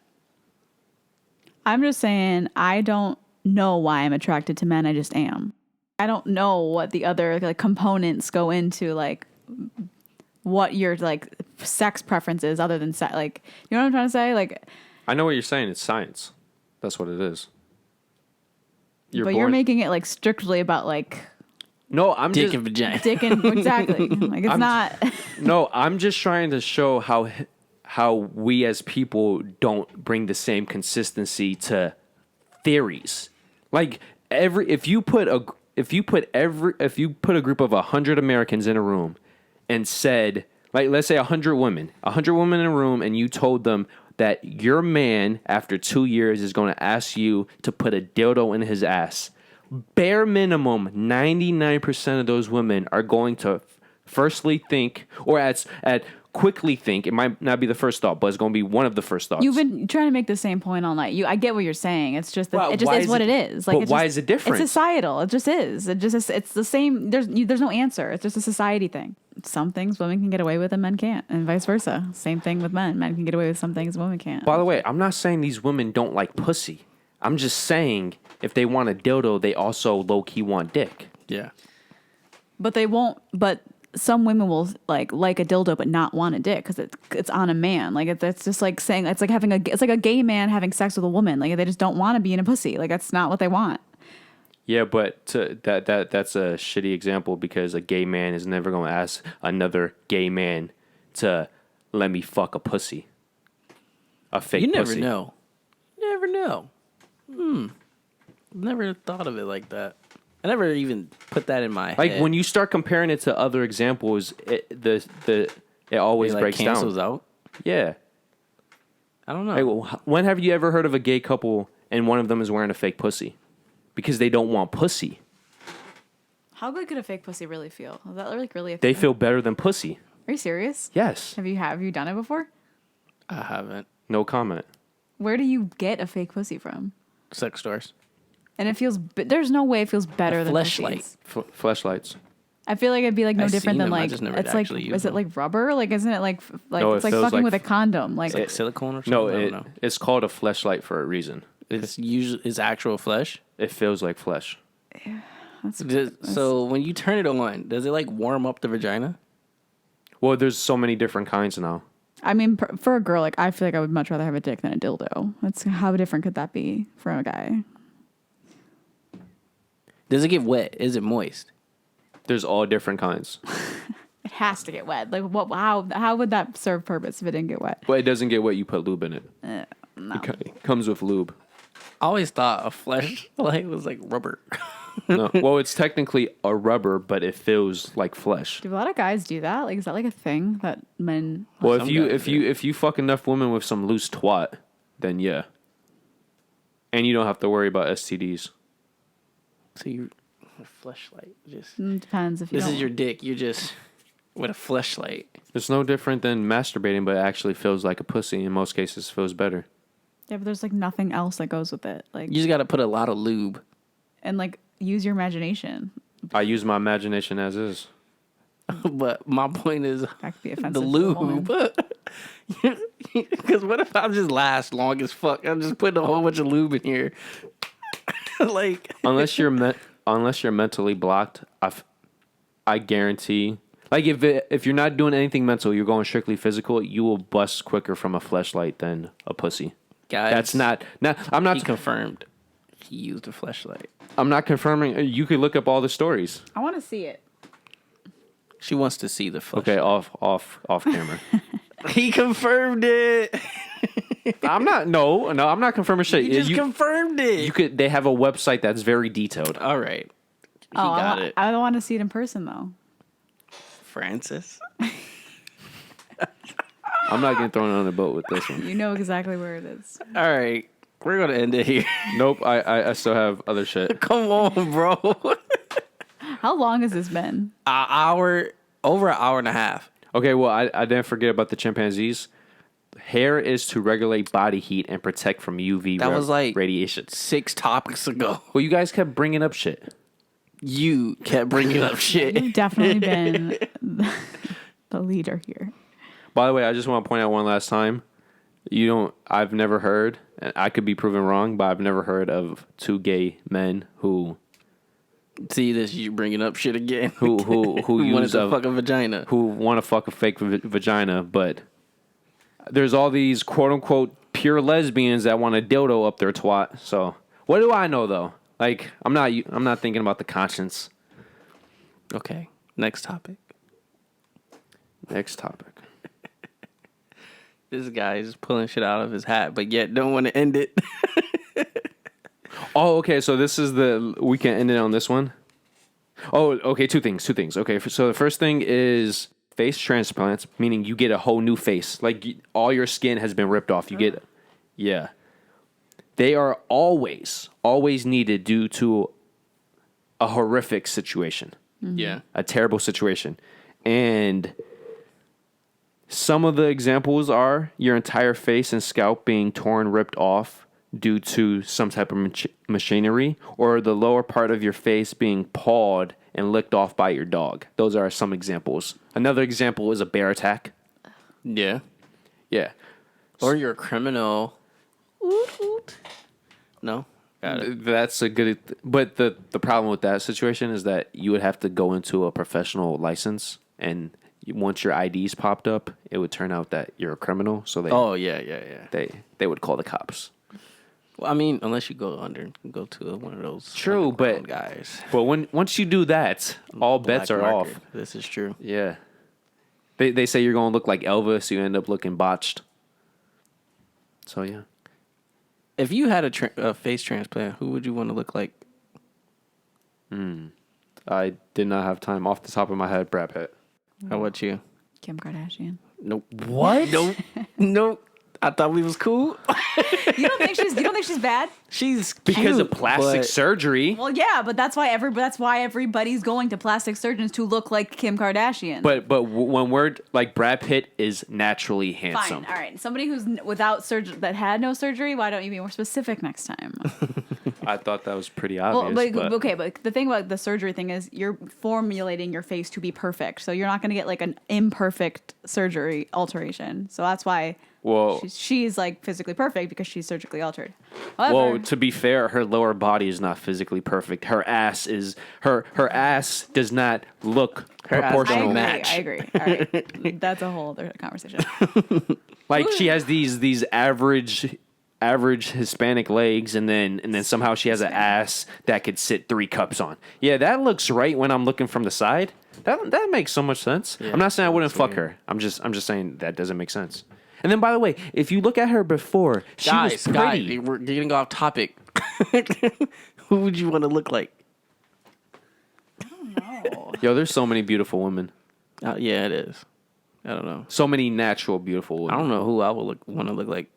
I'm just saying I don't know why I'm attracted to men. I just am. I don't know what the other like components go into like what your like sex preference is other than sex. Like, you know what I'm trying to say? Like, I know what you're saying. It's science. That's what it is. You're making it like strictly about like no, I'm Dick just and vagina. dick and exactly. Like it's not. no, I'm just trying to show how we as people don't bring the same consistency to theories. Like if you put a group of 100 Americans in a room and said, like, let's say 100 women in a room, and you told them that your man after 2 years is going to ask you to put a dildo in his ass, bare minimum 99% of those women are going to firstly think, or at quickly think, it might not be the first thought, but it's going to be one of the first thoughts. You've been trying to make the same point all night. I get what you're saying. It's just that Well, it just why is is what it- it is. Like, but why is it different? It's societal. It just is. It's the same. There's no answer. It's just a society thing. Some things women can get away with and men can't, and vice versa. Same thing with men. Men can get away with some things women can't. By the way, I'm not saying these women don't like pussy. I'm just saying if they want a dildo, they also low-key want dick. Yeah. But they won't. But some women will like a dildo but not want a dick because it's on a man. Like it's just like saying it's like a gay man having sex with a woman. Like they just don't want to be in a pussy. Like that's not what they want. Yeah, but that's a shitty example because a gay man is never going to ask another gay man to let me fuck a pussy. A fake You never pussy. know. Never know. Never thought of it like that. I never even put that in my Like head. when you start comparing it to other examples, it always it like breaks cancels down. out. Yeah. I don't know. Like, when have you ever heard of a gay couple and one of them is wearing a fake pussy? Because they don't want pussy. How good could a fake pussy really feel? Is that like really a They thing? feel better than pussy. Are you serious? Yes. Have you done it before? I haven't. No comment. Where do you get a fake pussy from? Sex stores. And it feels. There's no way it feels better than Fleshlight. pussies. Fleshlights. I feel like it'd be like no I've different seen than them, I like just never it's like actually is used it them. like rubber? Like isn't it like No, it's it like feels fucking like with a condom? Like It's like silicone or something. No, I don't know. it's called a fleshlight for a reason. It's usually it's actual flesh. It feels like flesh. So when you turn it on, does it like warm up the vagina? Well, there's so many different kinds now. I mean, for a girl, like I feel like I would much rather have a dick than a dildo. That's how different could that be for a guy? Does it get wet? Is it moist? There's all different kinds. It has to get wet. Like what? How would that serve purpose if it didn't get wet? But it doesn't get wet. You put lube in it. No. It comes with lube. I always thought a fleshlight was like rubber. No. Well, it's technically a rubber, but it feels like flesh. Do a lot of guys do that? Like, is that like a thing that men? Well, Some if you guys if you fuck enough women with some loose twat, then yeah. And you don't have to worry about STDs. So you a fleshlight just Depends if you. this don't. is your dick. You're just with a fleshlight. It's no different than masturbating, but it actually feels like a pussy. In most cases, feels better. Yeah, but there's like nothing else that goes with it. Like You just got to put a lot of lube. and like use your imagination. I use my imagination as is. But my point is That could be offensive. the to a woman. lube. Because what if I just last long as fuck? I'm just putting a whole bunch of lube in here. Like Unless you're mentally blocked, I guarantee. Like if you're not doing anything mental, you're going strictly physical, you will bust quicker from a fleshlight than a pussy. guys, That's not. I'm He not. confirmed. He used a fleshlight. I'm not confirming. You could look up all the stories. I want to see it. She wants to see the fleshlight. Okay, off camera. He confirmed it. I'm not. No, I'm not confirming shit. He just confirmed it. You could. They have a website that's very detailed. All right. He Oh, got it. I don't want to see it in person though. Francis. I'm not getting thrown on the boat with this one. You know exactly where it is. All right. We're going to end it here. Nope. I still have other shit. Come on, bro. How long has this been? Over an hour and a half. Okay. Well, I didn't forget about the chimpanzees. Hair is to regulate body heat and protect from UV That was like radiation. 6 topics ago. Well, you guys kept bringing up shit. You kept bringing up shit. You've definitely been the leader here. By the way, I just want to point out one last time. I've never heard, and I could be proven wrong, but I've never heard of 2 gay men who See this? You bringing up shit again? who wanted use to fuck a vagina? who want to fuck a fake vagina, but there's all these quote unquote pure lesbians that want a dildo up their twat. So what do I know though? Like I'm not thinking about the conscience. Okay. Next topic. Next topic. This guy is pulling shit out of his hat, but yet don't want to end it. Oh, okay. So this is we can end it on this one. Oh, okay. Two things. Okay. So the first thing is face transplants, meaning you get a whole new face. Like all your skin has been ripped off. You get, yeah. They are always needed due to a horrific situation. Yeah. A terrible situation. And some of the examples are your entire face and scalp being torn, ripped off due to some type of machinery, or the lower part of your face being pawed and licked off by your dog. Those are some examples. Another example is a bear attack. Yeah. Yeah. Or you're a criminal. No? Got it. That's a good... But the problem with that situation is that you would have to go into a professional license, and once your IDs popped up, it would turn out that you're a criminal. So they would call the cops. Well, I mean, unless you go to one of those True, but guys. But once you do that, all bets Black are market. off. This is true. Yeah. They say you're going to look like Elvis, you end up looking botched. So, yeah. If you had a face transplant, who would you want to look like? I did not have time. Off the top of my head, Brad Pitt. How about you? Kim Kardashian. Nope. What? Nope. I thought we was cool. You don't think she's bad? She's Because of cute, plastic but- surgery. Well, yeah, but that's why everybody's going to plastic surgeons to look like Kim Kardashian. But when we're like Brad Pitt is naturally handsome. Fine, all right. Somebody who's without surgery that had no surgery. Why don't you be more specific next time? I thought that was pretty Well, obvious. but, but okay, but the thing about the surgery thing is you're formulating your face to be perfect, so you're not going to get like an imperfect surgery alteration. So that's why. Well, she's like physically perfect because she's surgically altered. However, well, to be fair, her lower body is not physically perfect. Her ass does not look proportional. I agree. All right, that's a whole other conversation. Like she has these average Hispanic legs, and then somehow she has an ass that could sit 3 cups on. Yeah, that looks right when I'm looking from the side. That makes so much sense. Yeah, I'm not saying I wouldn't fuck her. I'm just saying that doesn't make sense. And then, by the way, if you look at her before, she was pretty. We're getting off topic. Who would you want to look like? I don't know. Yo, there's so many beautiful women. Yeah, it is. I don't know. So many natural, beautiful women. I don't know who I would want to look like.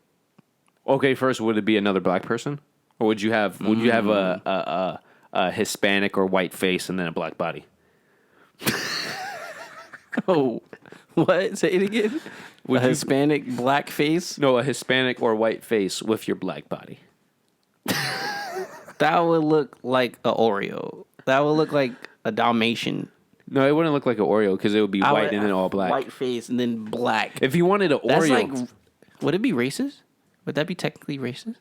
Okay, first, would it be another black person, or would you have a Hispanic or white face and then a black body? Oh, what? Say it again. With a Hispanic black face? No, a Hispanic or white face with your black body. That would look like a Oreo. That would look like a Dalmatian. No, it wouldn't look like an Oreo because it would be white and then all black. White face and then black. If you wanted an That's Oreo, like, would it be racist? Would that be technically racist?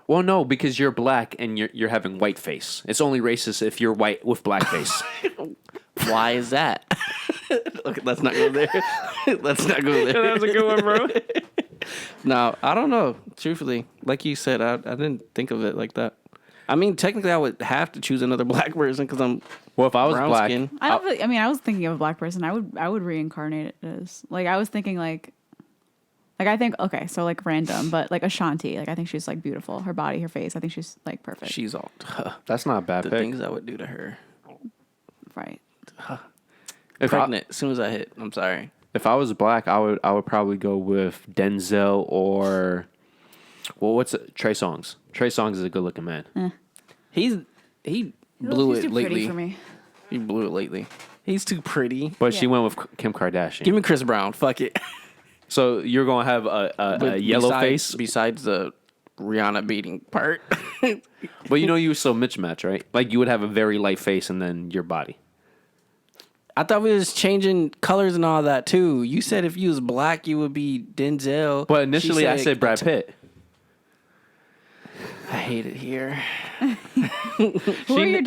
well, no, because you're black and you're having white face. It's only racist if you're white with black face. Why is that? Okay, let's not go there. Let's not go there. That was a good one, bro. No, I don't know. Truthfully, like you said, I didn't think of it like that. I mean, technically, I would have to choose another black person because I'm Well, if I was brown black, skin. I was thinking of a black person. I would reincarnate it as like I was thinking like I think okay, so like random, but like Ashanti. Like I think she's like beautiful. Her body, her face. I think she's like perfect. She's all that's not a bad the pick. things I would do to her. Right. Pregnant as soon as I hit. I'm sorry. If I was black, I would probably go with Denzel or what's it? Trey Songz. Trey Songz is a good looking man. He blew She's it too lately. pretty for me. He blew it lately. He's too pretty. But she went with Kim Kardashian. Give me Chris Brown. Fuck it. So you're gonna have a yellow face, besides the Rihanna beating part. but you so mismatch, right? Like you would have a very light face and then your body. I thought we was changing colors and all that too. You said if you was black, you would be Denzel. But initially, I said Brad Pitt. I hate it here. Who are your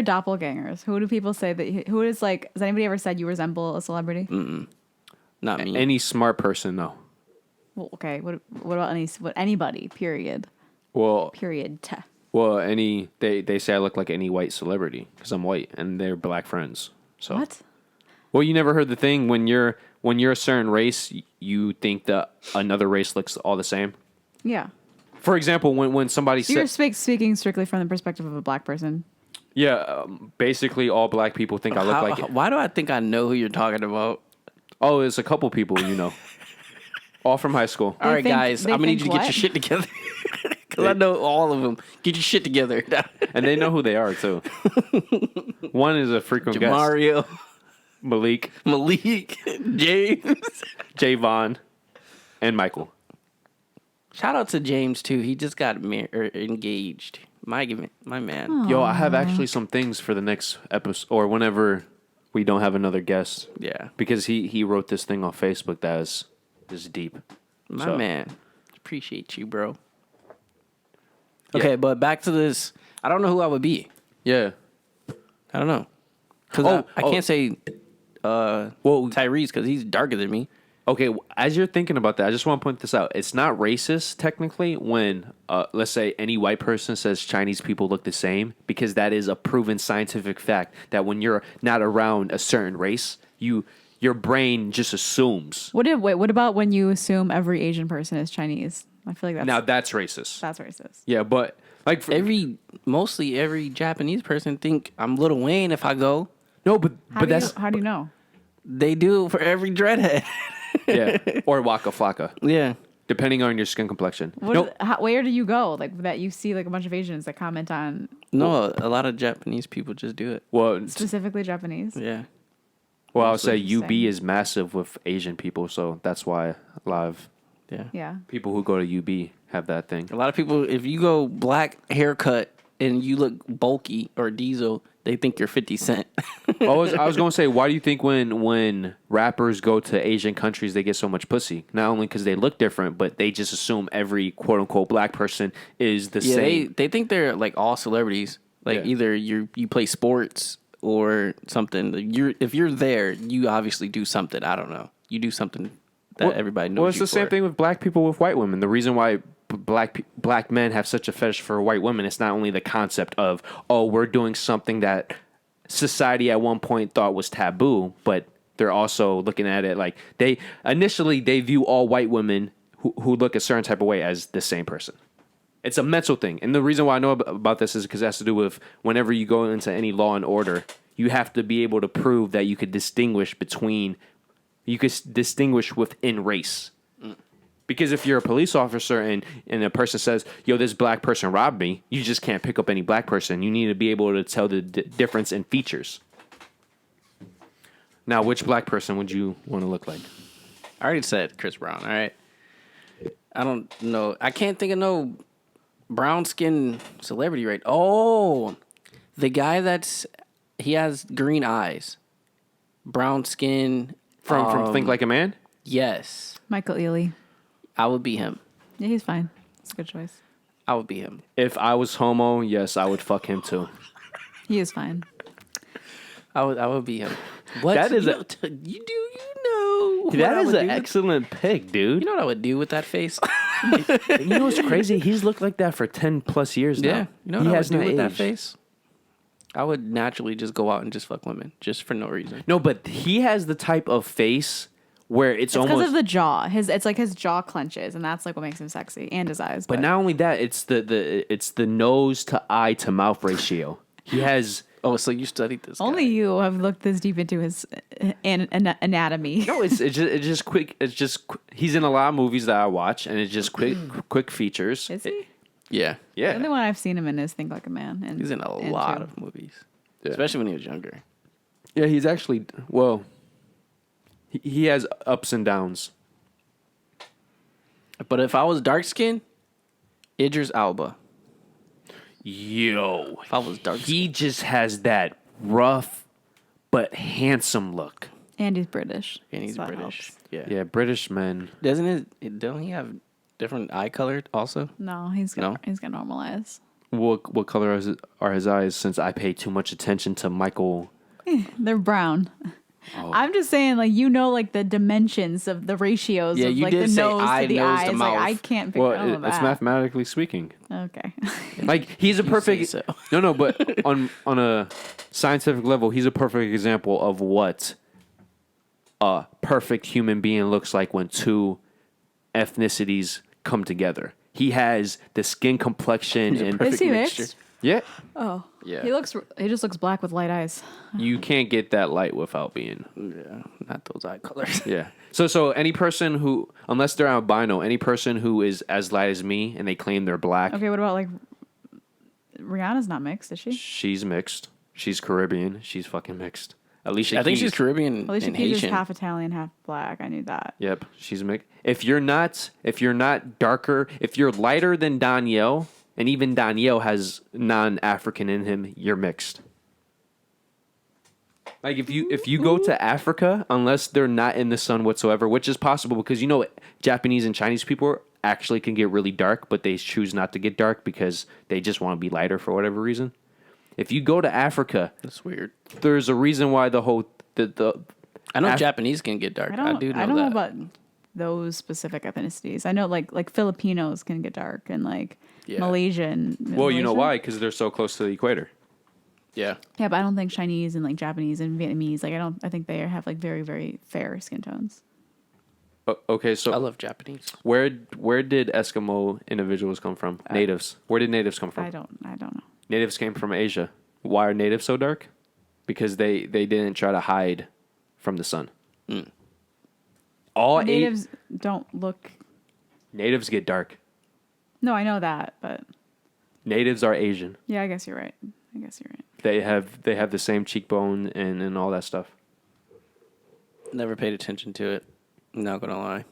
doppelgangers? Who do people say that? Who is like? Has anybody ever said you resemble a celebrity? Not me. Any smart person, no. Well, okay. What about anybody? Period. Well, Period. they say I look like any white celebrity because I'm white and they're black friends. So What? Well, you never heard the thing when you're a certain race, you think that another race looks all the same. Yeah. For example, when somebody So you're said, speaking strictly from the perspective of a black person. yeah, basically all black people think I look like it. Why do I think I know who you're talking about? Oh, it's a couple people, all from high school. All right, think- guys, they I'm gonna need think you to get your what? shit together because I know all of them. Get your shit together. And they know who they are too. One is a frequent guest, Mario, Malik, James. Javon, and Michael. Shout out to James too. He just got engaged. My man. Yo, I have actually some things for the next episode or whenever we don't have another guest. Yeah, Because he wrote this thing on Facebook that is deep. my man. Appreciate you, bro. Okay, Yeah. but back to this. I don't know who I would be. Yeah. I don't know. Because I Oh. can't say Tyrese because he's darker than me. Okay, as you're thinking about that, I just want to point this out. It's not racist, technically, when, let's say, any white person says Chinese people look the same, because that is a proven scientific fact that when you're not around a certain race, your brain just assumes. What about when you assume every Asian person is Chinese? I feel like Now, that's racist. that's racist. Yeah, but, like, Mostly every Japanese person think I'm Lil Wayne if I go. no, but How that's, do you know? They do for every dreadhead. yeah, or Waka Flocka, Yeah. depending on your skin complexion. No, Where do you go? Like that you see like a bunch of Asians that comment on No, a lot of Japanese people just do it. well, specifically Japanese. Yeah. I would say Interesting. UB is massive with Asian people, so that's why a lot of Yeah. Yeah. people who go to UB have that thing. A lot of people, if you go black haircut and you look bulky or diesel, they think you're 50 Cent. I was going to say, why do you think when rappers go to Asian countries, they get so much pussy? Not only because they look different, but they just assume every quote unquote black person is the Yeah, same. they think they're like all celebrities. Like Yeah. either you play sports or something. If you're there, you obviously do something. I don't know. You do something that everybody knows. Well, it's you the same for. thing with black people with white women. The reason why black men have such a fetish for white women, it's not only the concept of, oh, we're doing something that society at one point thought was taboo, but they're also looking at it like they view all white women who look a certain type of way as the same person. It's a mental thing. And the reason why I know about this is because it has to do with whenever you go into any law and order, you have to be able to prove that you could distinguish within race. Because if you're a police officer and a person says, yo, this black person robbed me, you just can't pick up any black person. You need to be able to tell the difference in features. Now, which black person would you want to look like? I already said Chris Brown. All right. I don't know. I can't think of no brown skin celebrity right. Oh, the guy he has green eyes, brown skin. From Think Like a Man? Yes, Michael Ealy. I would be him. Yeah, he's fine. It's a good choice. I would be him. If I was homo, yes, I would fuck him too. He is fine. I would be him. What? That is you a- know, you know what That I is would an do with- excellent pick, dude. You know what I would do with that face? You know what's crazy? He's looked like that for 10 plus years now. Yeah. You know what he I would has do not with that aged. face? I would naturally just go out and just fuck women just for no reason. No, but he has the type of face where it's It's because almost. of the jaw. It's like his jaw clenches, and that's like what makes him sexy, and his eyes. But not only that, it's the nose to eye to mouth ratio. He has. Oh, so you studied this? only guy. you have looked this deep into his anatomy. No, it's just quick. It's just he's in a lot of movies that I watch, and it's just quick features. Is he? Yeah, The only Yeah, one I've seen him in is Think Like a Man. And, he's in a and lot Two. of movies, Yeah. especially when he was younger. yeah. He's actually well. He has ups and downs. But if I was dark skinned, Idris Elba. Yo, If I was dark, he just has that rough but handsome look. And he's British. and he's so that British. helps. Yeah. Yeah, British men. Don't he have different eye color also? No, he's got No? he's got normal eyes. What color are his eyes? Since I pay too much attention to Michael. They're brown. Oh. I'm just saying, like, you know, like the dimensions of the ratios Yeah, of you like did the say nose eye, to the nose to eyes. Like, mouth. I can't figure out Well, it's that. mathematically speaking. Okay. Like he's a perfect. say so. No, but on a scientific level, he's a perfect example of what a perfect human being looks like when two ethnicities come together. He has the skin complexion He's a and perfect Is he mixture. mixed? yeah, Oh. Yeah. He just looks black with light eyes. you can't get that light without being. Yeah, not those eye colors. Yeah. So any person who, unless they're albino, any person who is as light as me and they claim they're black, Okay, what about like Rihanna's not mixed, is she? she's mixed. She's Caribbean. She's fucking mixed. Alicia I think Keys. she's Caribbean Alicia and Keys is Haitian. half Italian, half black. I knew that. Yep, she's mixed. If you're not darker, if you're lighter than Donyhal, and even Donyhal has non-African in him, you're mixed. Like if you go to Africa, unless they're not in the sun whatsoever, which is possible because you know Japanese and Chinese people actually can get really dark, but they choose not to get dark because they just want to be lighter for whatever reason. If you go to Africa, That's weird. there's a reason why the I know Af- Japanese can get dark. I do know I don't that. know about those specific ethnicities. I know like Filipinos can get dark and like Yeah. Malaysian. well, you know Malaysian? why? Because they're so close to the equator. Yeah. Yeah, but I don't think Chinese and like Japanese and Vietnamese, like I think they have like very, very fair skin tones. Okay, I so love Japanese. where did Eskimo individuals come from? Natives. Where did natives come from? I don't know. Natives came from Asia. Why are natives so dark? Because they didn't try to hide from the sun. All Natives don't look. natives get dark. No, I know that, but Natives are Asian. yeah, I guess you're right. They have the same cheekbone and all that stuff. Never paid attention to it. Not gonna lie.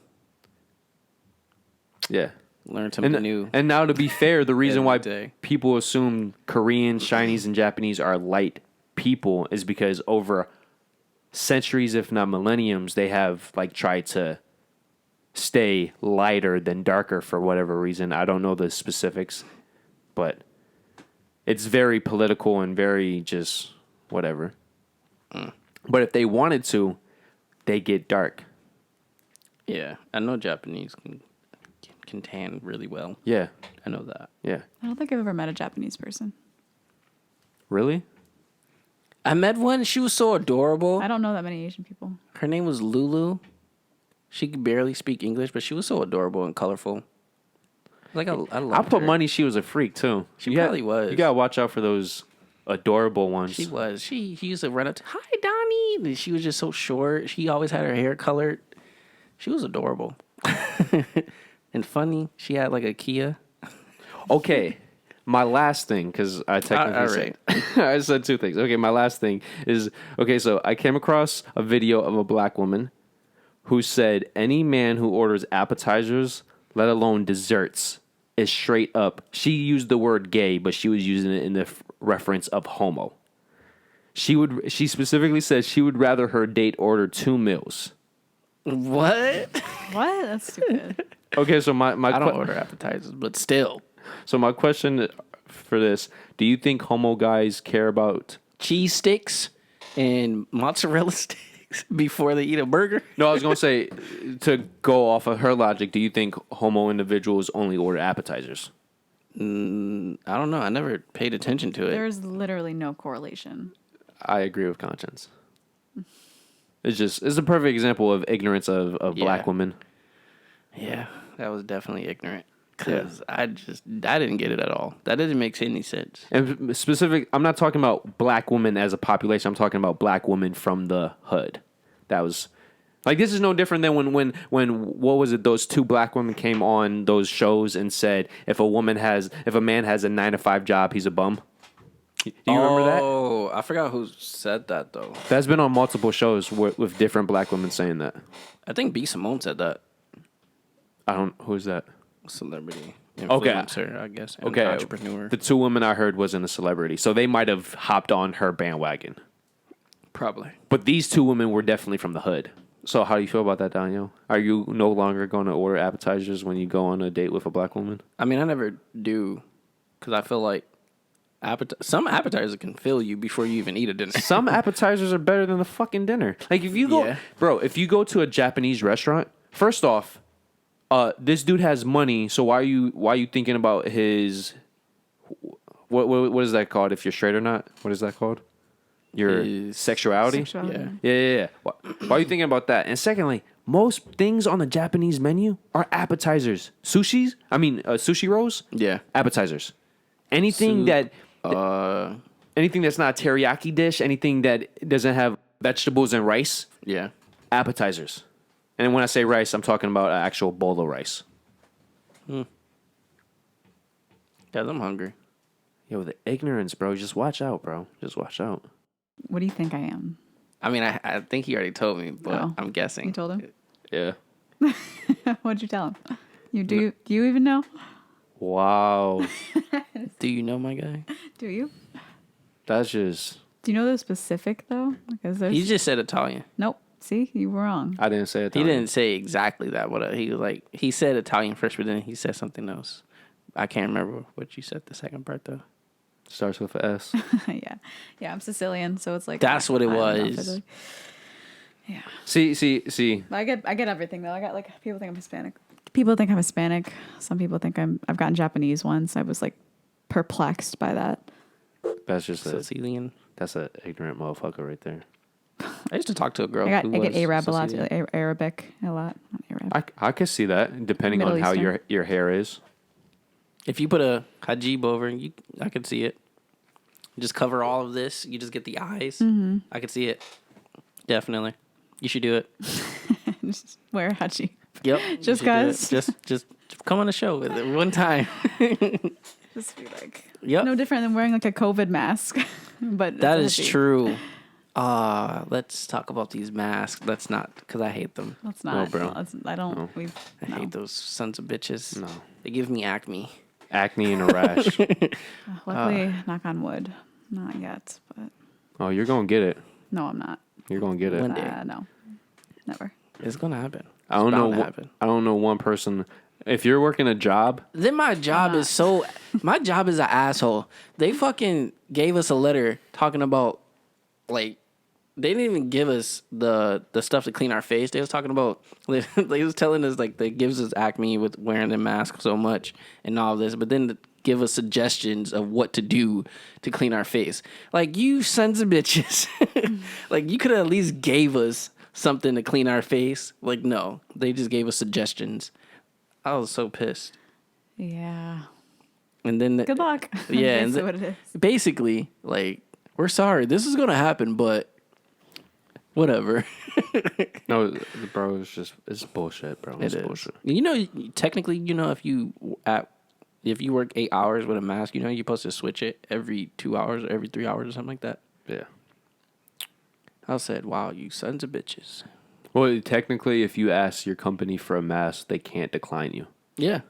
Yeah. Learn something new. And now to be fair, the reason why Every day. people assume Koreans, Chinese, and Japanese are light people is because over centuries, if not millenniums, they have like tried to stay lighter than darker for whatever reason. I don't know the specifics, but it's very political and very just whatever. But if they wanted to, they get dark. Yeah, I know Japanese can tan really well. Yeah. I know that. Yeah. I don't think I've ever met a Japanese person. Really? I met one. She was so adorable. I don't know that many Asian people. Her name was Lulu. She could barely speak English, but she was so adorable and colorful. Like I loved I'll put her. money she was a freak too. She probably was. You gotta watch out for those adorable ones. She was. He used to run up to, "Hi, Donnie." And she was just so short. She always had her hair colored. She was adorable. And funny. She had like a Kia. Okay, my last thing, because I technically all said, I said two things. Okay, my last thing is, okay, so I came across a video of a black woman who said any man who orders appetizers, let alone desserts, is straight up. She used the word gay, but she was using it in the reference of homo. She specifically said she would rather her date order 2 meals. What? What? That's stupid. Okay, so my I don't order appetizers, but still. So my question for this: do you think homo guys care about? Cheese sticks and mozzarella sticks before they eat a burger? No, I was gonna say to go off of her logic. Do you think homo individuals only order appetizers? I don't know. I never paid attention to it. There's literally no correlation. I agree with conscience. It's a perfect example of ignorance of black women. Yeah, that was definitely ignorant. Because I didn't get it at all. That didn't make any sense. And specific, I'm not talking about black women as a population. I'm talking about black women from the hood. That was like, this is no different than when what was it? Those 2 black women came on those shows and said if a man has a 9-to-5 job, he's a bum. Do you remember that? Oh, I forgot who said that though. That's been on multiple shows with different black women saying that. I think B. Simone said that. Who's that? Celebrity Okay. influencer, I guess. And Okay. entrepreneur. The 2 women I heard wasn't a celebrity. So they might have hopped on her bandwagon. Probably. But these 2 women were definitely from the hood. So how do you feel about that, Daniel? Are you no longer going to order appetizers when you go on a date with a black woman? I mean, I never do because I feel like some appetizers can fill you before you even eat a dinner. Some appetizers are better than the fucking dinner. Like if you go, Yeah. bro, if you go to a Japanese restaurant, first off, this dude has money, so why are you thinking about his what is that called? If you're straight or not, what is that called? Your His sexuality. Sexuality. Yeah. Yeah. Why are you thinking about that? And secondly, most things on the Japanese menu are appetizers. Sushi rolls. Yeah. Appetizers. Anything Soup. anything that's not a teriyaki dish, anything that doesn't have vegetables and rice, Yeah. appetizers. And when I say rice, I'm talking about an actual bowl of rice. Guys, I'm hungry. Yo, the ignorance, bro. Just watch out, bro. Just watch out. What do you think I am? I mean, I think he already told me, but Oh. I'm guessing. You told him? Yeah. What'd you tell him? Do you even know? Wow. Do you know my guy? Do you? That's just... Do you know the specific though? Because there's He just said Italian. nope. See, you were wrong. I didn't say it. He didn't say exactly that. What he was like, he said Italian first, but then he said something else. I can't remember what you said the second part though. Starts with an S. Yeah. I'm Sicilian, so it's like That's what it I don't know if was. it's like- yeah. See. But I get everything though. I got like people think I'm Hispanic. People think I'm Hispanic. Some people think I've gotten Japanese once. I was like perplexed by that. That's just Sicilian. that's an ignorant motherfucker right there. I used to talk to a girl. I who get was Arab a lot, Sicilian. Arabic a lot. Not Arab. I could see that depending Middle on how Eastern. your hair is. If you put a hijab over, I could see it. Just cover all of this. You just get the eyes. Mm-hmm. I could see it. Definitely. You should do it. Just wear a hachi. Yep. you Just should do it. 'cause. Just come on the show with it one time. Just be like Yep. no different than wearing like a COVID mask. But That it's is a hachi. true. Let's talk about these masks. Let's not, because I hate them. Let's not. bro. I don't. We. I hate those sons of bitches. No. They give me acne. Acne and a rash. Luckily, knock on wood, not yet. But Oh, you're gonna get it. no, I'm not. You're gonna get it. One day. No, never. It's gonna happen. I don't It's bound to know. happen. I don't know one person. If you're working a job, Then my job is so. My job is an asshole. They fucking gave us a letter talking about, like, they didn't even give us the stuff to clean our face. They was talking about. They was telling us like that gives us acne with wearing the mask so much and all this, but then give us suggestions of what to do to clean our face. Like, you sons of bitches. Like, you could have at least gave us something to clean our face. Like, no, they just gave us suggestions. I was so pissed. Yeah. And then Good luck. Yeah, and That's what it is. basically, like, we're sorry. This is gonna happen, but whatever. no, bro, it's bullshit, bro. It's bullshit. You know, technically, if you work 8 hours with a mask, you're supposed to switch it every 2 hours or every 3 hours or something like that. Yeah. I said, "Wow, you sons of bitches." Well, technically, if you ask your company for a mask, they can't decline you. Yeah,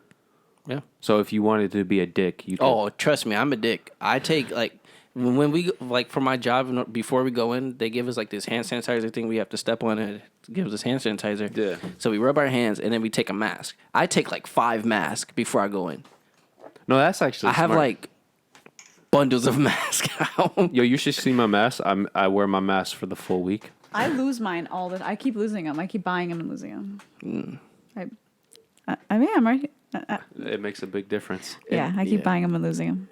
yeah. So if you wanted to be a dick, you could. Oh, trust me, I'm a dick. I take like when we like for my job before we go in, they give us like this hand sanitizer thing we have to step on, and it gives us hand sanitizer. Yeah. So we rub our hands and then we take a mask. I take like 5 masks before I go in. No, that's actually I have smart. like bundles of masks out. Yo, you should see my mask. I wear my mask for the full week. I lose mine all the. I keep losing them. I keep buying them and losing them. I mean, I'm right. It makes a big difference. Yeah, I keep yeah. buying them and losing them.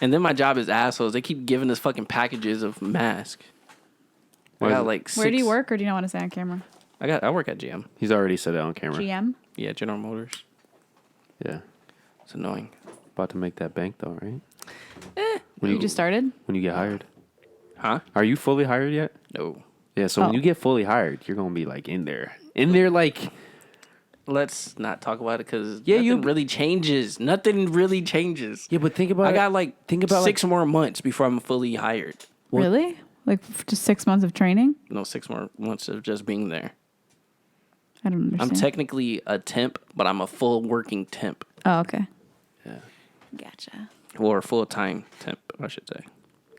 And then my job is assholes. They keep giving us fucking packages of masks. I Why is got it- like Where do you 6 work, or do you not want to say on camera? I work at GM. He's already said it on camera. GM. Yeah, General Motors. Yeah. It's annoying. About to make that bank though, right? You just started. When you get hired. Huh? Are you fully hired yet? No. Yeah, so when Oh. you get fully hired, you're gonna be like in there like Let's not talk about it because Yeah, nothing you- really changes. Nothing really changes. yeah. But think about I got like think about 6 more months before I'm fully hired. Really? Like just 6 months of training? No, 6 more months of just being there. I don't understand. I'm technically a temp, but I'm a full working temp Oh, okay. Yeah. Gotcha. or full time temp, I should say.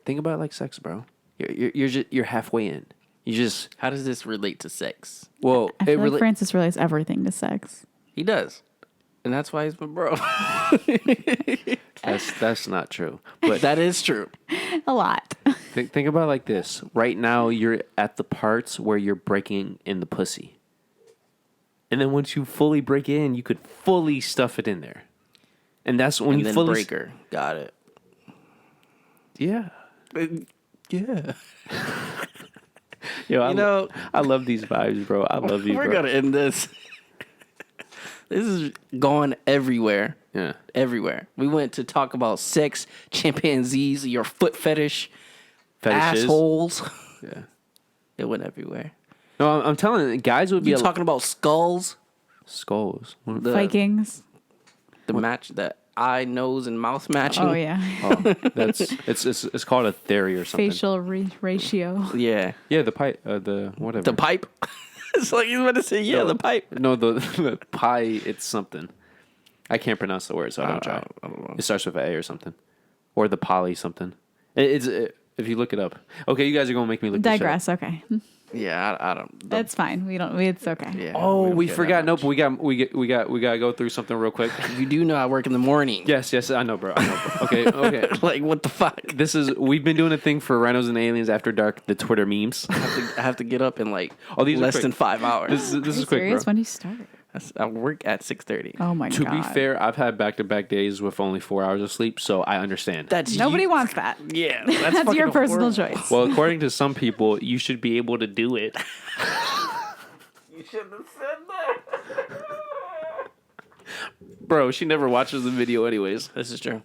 Think about it like sex, bro. You're halfway in. You just How does this relate to sex? well, I feel like Francis relates everything to sex. He does, and that's why he's my bro. That's not true. But That is true. A lot. think about it like this. Right now, you're at the parts where you're breaking in the pussy. And then once you fully break in, you could fully stuff it in there. And that's when And you then fully... breaker. Got it. Yeah. Yeah. Yo, I love these vibes, bro. I love you, We're bro. going to end this. This is going everywhere. Yeah. Everywhere. We went to talk about sex, chimpanzees, your foot fetish, Fetishes. assholes. Yeah. It went everywhere. No, I'm telling you, guys would be You talking about skulls? skulls. The Vikings. the match, the eye, nose, and mouth matching. Oh yeah. Oh, it's called a theory or something. Facial ratio. Yeah. Yeah, the pipe, the whatever. The pipe. It's like you about to say, yeah, the pipe. No, the pie. It's something. I can't pronounce the word, so I don't try. I don't know. It starts with an A or something, or the poly something. If you look it up. Okay, you guys are gonna make me look. Digress. Okay. Yeah, I don't. That's fine. It's okay. Yeah. Oh, don't we care forgot. that Nope, much. we gotta go through something real quick. You do know I work in the morning. yes, I know, bro. Okay. Like, what the fuck? We've been doing a thing for Rhinos and Aliens After Dark, the Twitter memes. I have to get up in like These are less quick. than 5 hours. This Are is you quick, serious? bro. When do you start? I work at 6:30. Oh my To god. be fair, I've had back-to-back days with only 4 hours of sleep, so I understand. That's Nobody you. wants that. Yeah, That's your fucking personal horrible. choice. Well, according to some people, you should be able to do it. You shouldn't have said that. Bro, she never watches the video anyways. This is true.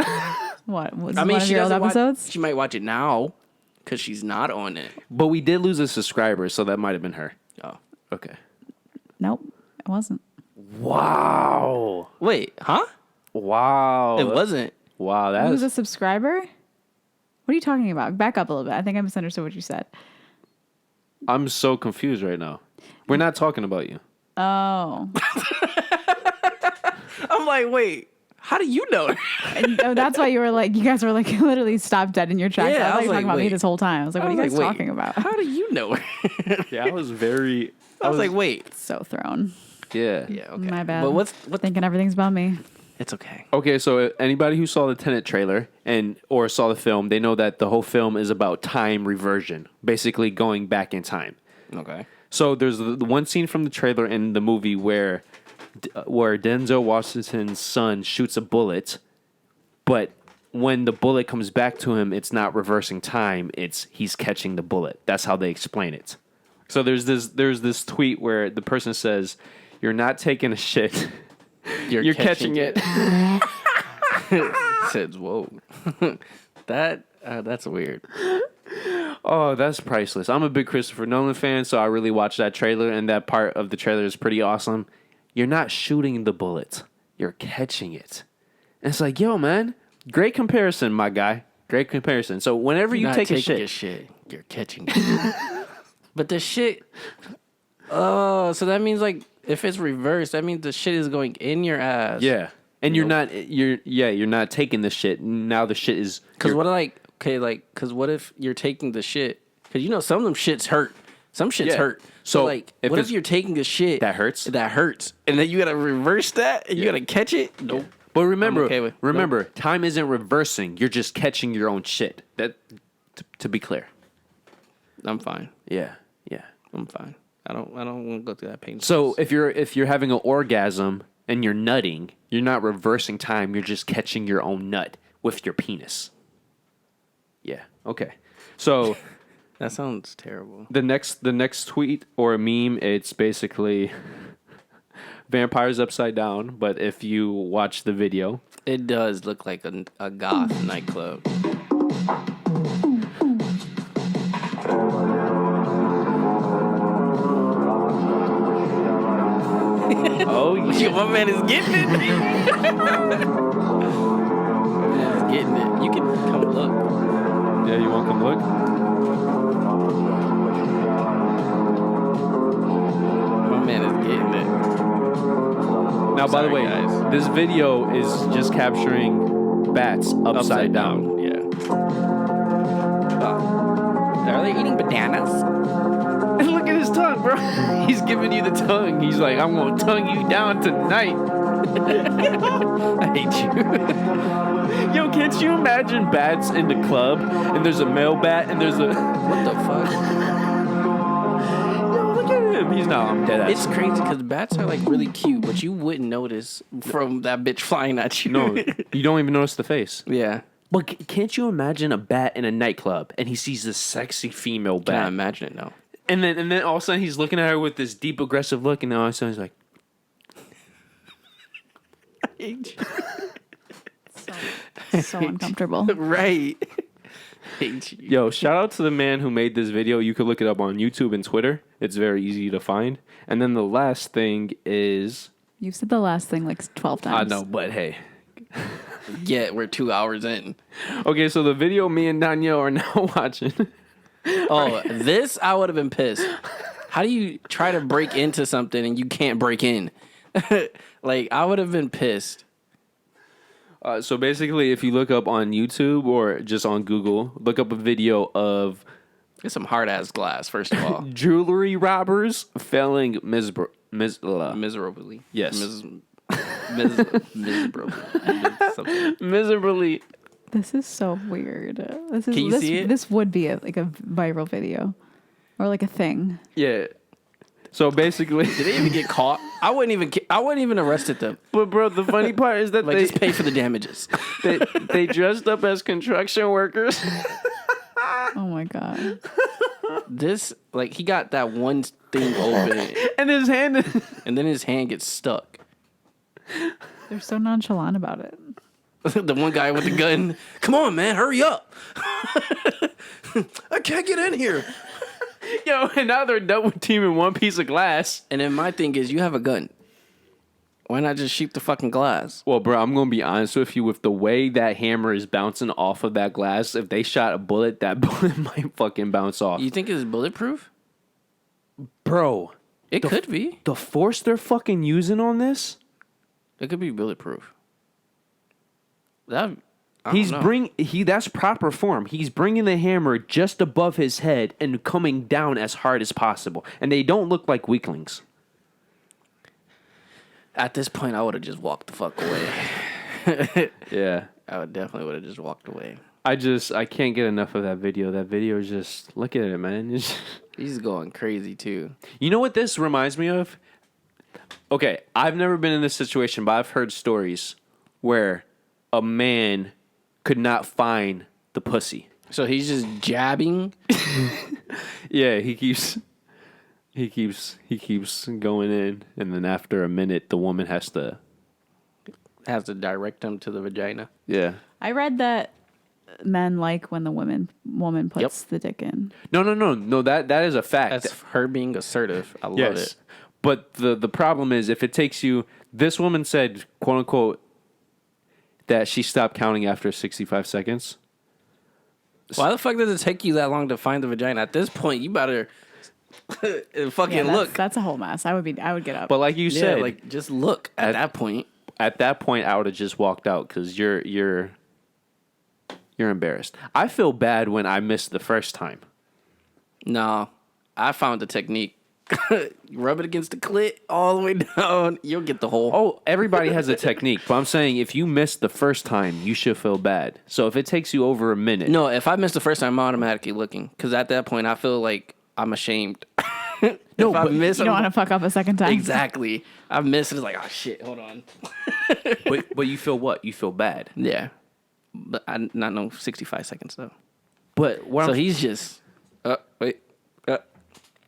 What? Was I mean, one of she your old doesn't episodes? She might watch it now because she's not on it. But we did lose a subscriber, so that might have been her. Oh, Okay. Nope, it wasn't. Wow. wait, huh? Wow. It wasn't. Wow, that Who's is... a subscriber? What are you talking about? Back up a little bit. I think I misunderstood what you said. I'm so confused right now. We're not talking about you. Oh. I'm like, wait, how do you know? Oh, that's why you guys were like literally stopped dead in your tracks. Yeah, I I thought was you were talking like, about me wait. this whole time. I was like, what are you guys talking about? How do you know? Yeah, I was very... I was like, wait. So thrown. Yeah. Yeah, okay. My bad. But what? Thinking everything's about me. It's okay. Okay, so anybody who saw the Tenet trailer or saw the film, they know that the whole film is about time reversion, basically going back in time. Okay. So there's the one scene from the trailer in the movie where Denzel Washington's son shoots a bullet, but when the bullet comes back to him, it's not reversing time; he's catching the bullet. That's how they explain it. So there's this tweet where the person says, "You're not taking a shit, you're catching it." Says, whoa. That's weird. Oh, that's priceless. I'm a big Christopher Nolan fan, so I really watched that trailer, and that part of the trailer is pretty awesome. You're not shooting the bullet. You're catching it. And it's like, yo, man, great comparison, my guy. Great comparison. So whenever you Not take a taking shit, you're catching it. But the shit... Oh, so that means, like, if it's reversed, that means the shit is going in your ass. yeah. And you're not taking the shit. Now the shit is... Because what if you're taking the shit? Because, some of them shits hurt. Some shits Yeah. hurt. So So, like, if what if it's- you're taking a shit... That hurts? That hurts. And then you got to reverse that? And you got to catch it? Nope. But remember, I'm okay with- time isn't reversing. You're just catching your own shit. That, to be clear. I'm fine. Yeah. I'm fine. I don't want to go through that pain. So if you're having an orgasm and you're nutting, you're not reversing time. You're just catching your own nut with your penis. Yeah. Okay. So That sounds terrible. the next tweet or a meme, it's basically vampires upside down. But if you watch the video, It does look like a goth nightclub. oh Yo, my man is getting it. My man is getting it. You can come look. yeah, you want to come look? My man is getting it. Now, by the Sorry, way, guys. this video is just capturing bats upside down. Yeah. Are they eating bananas? Look at his tongue, bro. He's giving you the tongue. He's like, I'm going to tongue you down tonight. I hate you. Yo, can't you imagine bats in the club and there's a male bat and there's a... What the fuck? Yo, look at him. He's not. I'm dead ass. It's crazy because bats are like really cute, but you wouldn't notice from that bitch flying at you. No, you don't even notice the face. Yeah. But can't you imagine a bat in a nightclub and he sees this sexy female Can I bat? imagine it now? And then all of a sudden he's looking at her with this deep aggressive look, and then all of a sudden he's like, I hate So uncomfortable. you. Right. Hate you. yo, shout out to the man who made this video. You could look it up on YouTube and Twitter. It's very easy to find. And then the last thing is... You've said the last thing like 12 I times. know, but hey. Yeah, we're 2 hours in. Okay, so the video me and Danielle are now watching. Oh, this I would have been pissed. How do you try to break into something and you can't break in? Like, I would have been pissed. So basically, if you look up on YouTube or just on Google, look up a video of It's some hard ass glass, first of all. jewelry robbers failing Miserably. Yes. Miserably. Something. miserably. This is so weird. This is Can you see it? This would be like a viral video or like a thing. Yeah. So basically, Did they even get caught? I wouldn't even arrested them. but bro, the funny part is that Like, just pay for the damages. they dressed up as construction workers. Oh my god. This, like, he got that one thing open, And his hand. and then his hand gets stuck. They're so nonchalant about it. The one guy with the gun. Come on, man, hurry up! I can't get in here. Yo, and now they're double teaming one piece of glass. And then my thing is, you have a gun. Why not just shoot the fucking glass? Well, bro, I'm gonna be honest with you. With the way that hammer is bouncing off of that glass, if they shot a bullet, that bullet might fucking bounce off. You think it's bulletproof? Bro, It could be. the force they're fucking using on this. It could be bulletproof. That I don't know. That's proper form. He's bringing the hammer just above his head and coming down as hard as possible. And they don't look like weaklings. At this point, I would have just walked the fuck away. Yeah. I would definitely would have just walked away. I can't get enough of that video. That video is just, look at it, man. He's going crazy too. You know what this reminds me of? Okay, I've never been in this situation, but I've heard stories where a man could not find the pussy. So he's just jabbing. Yeah, he keeps going in, and then after a minute, the woman has to direct him to the vagina. Yeah. I read that men like when the woman puts the dick in. No. That is a fact. That's her being assertive. I love yes. it. But the problem is, if it takes you, this woman said, quote unquote, that she stopped counting after 65 seconds. Why the fuck does it take you that long to find the vagina? At this point, you better fucking look. That's a whole mess. I would get up. But like you said, Yeah, like just look at that point. At that point, I would have just walked out because you're embarrassed. I feel bad when I missed the first time. No, I found the technique. You rub it against the clit all the way down. You'll get the whole. Oh, everybody has a technique, but I'm saying if you missed the first time, you should feel bad. So if it takes you over a minute, No, if I miss the first time, I'm automatically looking because at that point I feel like I'm ashamed. No, if I but miss, you don't want to fuck up a second time. Exactly. I missed. It's like, oh shit, hold on. but you feel what? You feel bad. Yeah, but I not know 65 seconds though. But what So I'm, he's just, wait,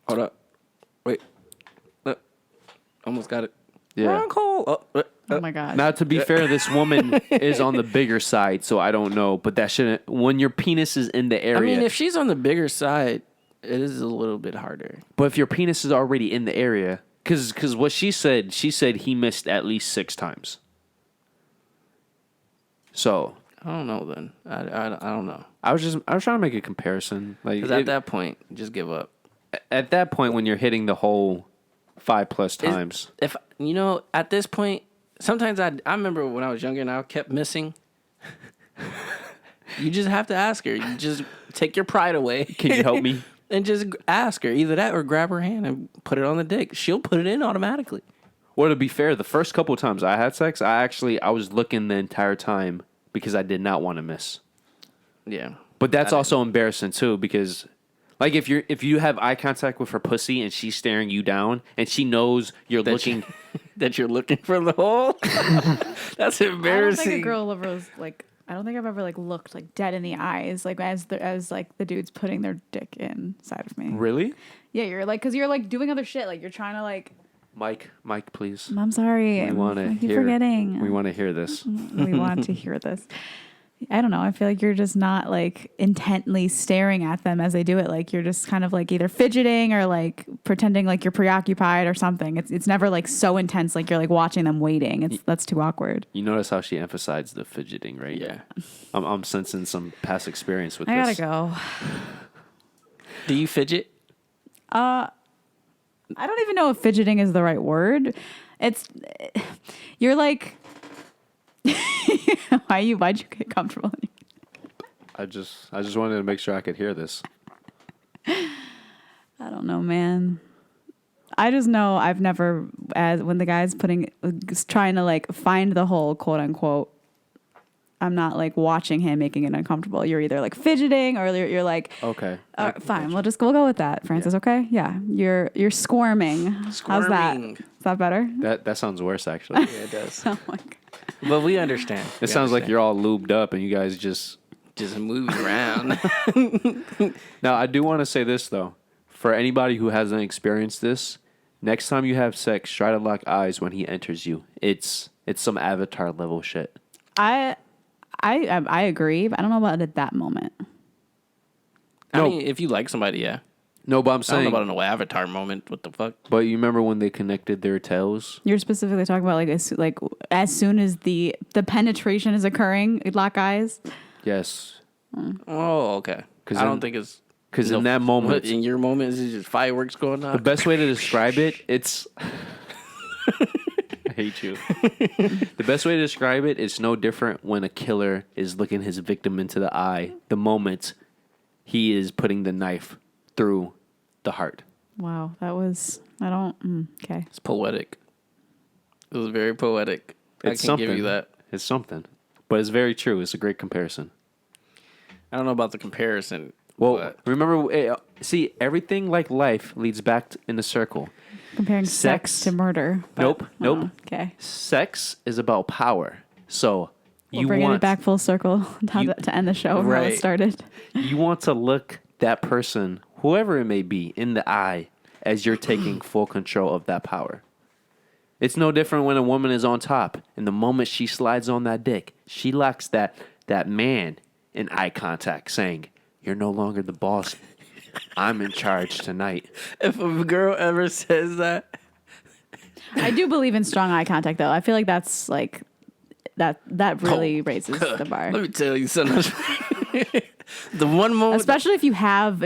hold up, wait, almost got it. yeah. Wrong call. Oh my god. Now, to be fair, this woman is on the bigger side, so I don't know. But that shouldn't. When your penis is in the I area, mean, if she's on the bigger side, it is a little bit harder. but if your penis is already in the area, because what she said he missed at least 6 times. So I don't know. Then I don't know. I was trying to make a comparison. Like Because at that point, just give up. at that point, when you're hitting the hole 5+ times, If at this point, sometimes I remember when I was younger and I kept missing. You just have to ask her. You just take your pride away. can you help me? And just ask her either that or grab her hand and put it on the dick. She'll put it in automatically. Well, to be fair, the first couple of times I had sex, I was looking the entire time because I did not want to miss. Yeah. But that's also embarrassing too, because like if you have eye contact with her pussy and she's staring you down and she knows you're looking that you're looking for the hole. That's I don't embarrassing. think a girl ever was like. I don't think I've ever like looked like dead in the eyes, like as like the dude's putting their dick inside of me. Really? Yeah, you're like, because you're like doing other shit, like you're trying to like. Mike, please. I'm sorry. We want to I keep hear. forgetting. We want to hear this. We want to hear this. I don't know. I feel like you're just not like intently staring at them as they do it. Like you're just kind of like either fidgeting or like pretending like you're preoccupied or something. It's never like so intense. Like you're like watching them waiting. That's too awkward. You notice how she emphasized the fidgeting, right? Yeah. I'm sensing some past experience with I this. gotta go. Do you fidget? I don't even know if fidgeting is the right word. You're like, why'd you get comfortable? I just wanted to make sure I could hear this. I don't know, man. I just know I've never, when the guy's trying to like find the hole, quote unquote, I'm not like watching him making it uncomfortable. You're either like fidgeting or you're like, Okay. fine. We'll go with that, Francis. Yeah. Okay. Yeah. You're squirming. How's that? Is that better? That sounds worse, actually. Yeah, it does. Oh my God. But we understand. It sounds like you're all lubed up and you guys just moving around. Now, I do want to say this though. For anybody who hasn't experienced this, next time you have sex, try to lock eyes when he enters you. It's some Avatar level shit. I agree, but I don't know about at that moment. I mean, if you like somebody, yeah. No, but I'm I saying don't know about an Avatar moment. What the fuck? But you remember when they connected their tails? You're specifically talking about as soon as the penetration is occurring, lock eyes. Yes. Oh, okay. I don't think it's because in that moment, in your moment, is it just fireworks going on? The best way to describe it, it's. I hate you. The best way to describe it, it's no different when a killer is looking his victim into the eye the moment he is putting the knife through the heart. Wow, okay. It's poetic. It was very poetic. I can give you that. It's something. But it's very true. It's a great comparison. I don't know about the comparison. Well, remember, see, everything like life leads back in the circle. Comparing sex to murder. Nope. Okay. Sex is about power. So We're bringing it back full circle to end the show where it started. You want to look that person, whoever it may be, in the eye as you're taking full control of that power. It's no different when a woman is on top. And the moment she slides on that dick, she locks that man in eye contact, saying, "You're no longer the boss. I'm in charge tonight." If a girl ever says that. I do believe in strong eye contact, though. I feel like that's like, that really raises the bar. Let me tell you something. The one moment, especially if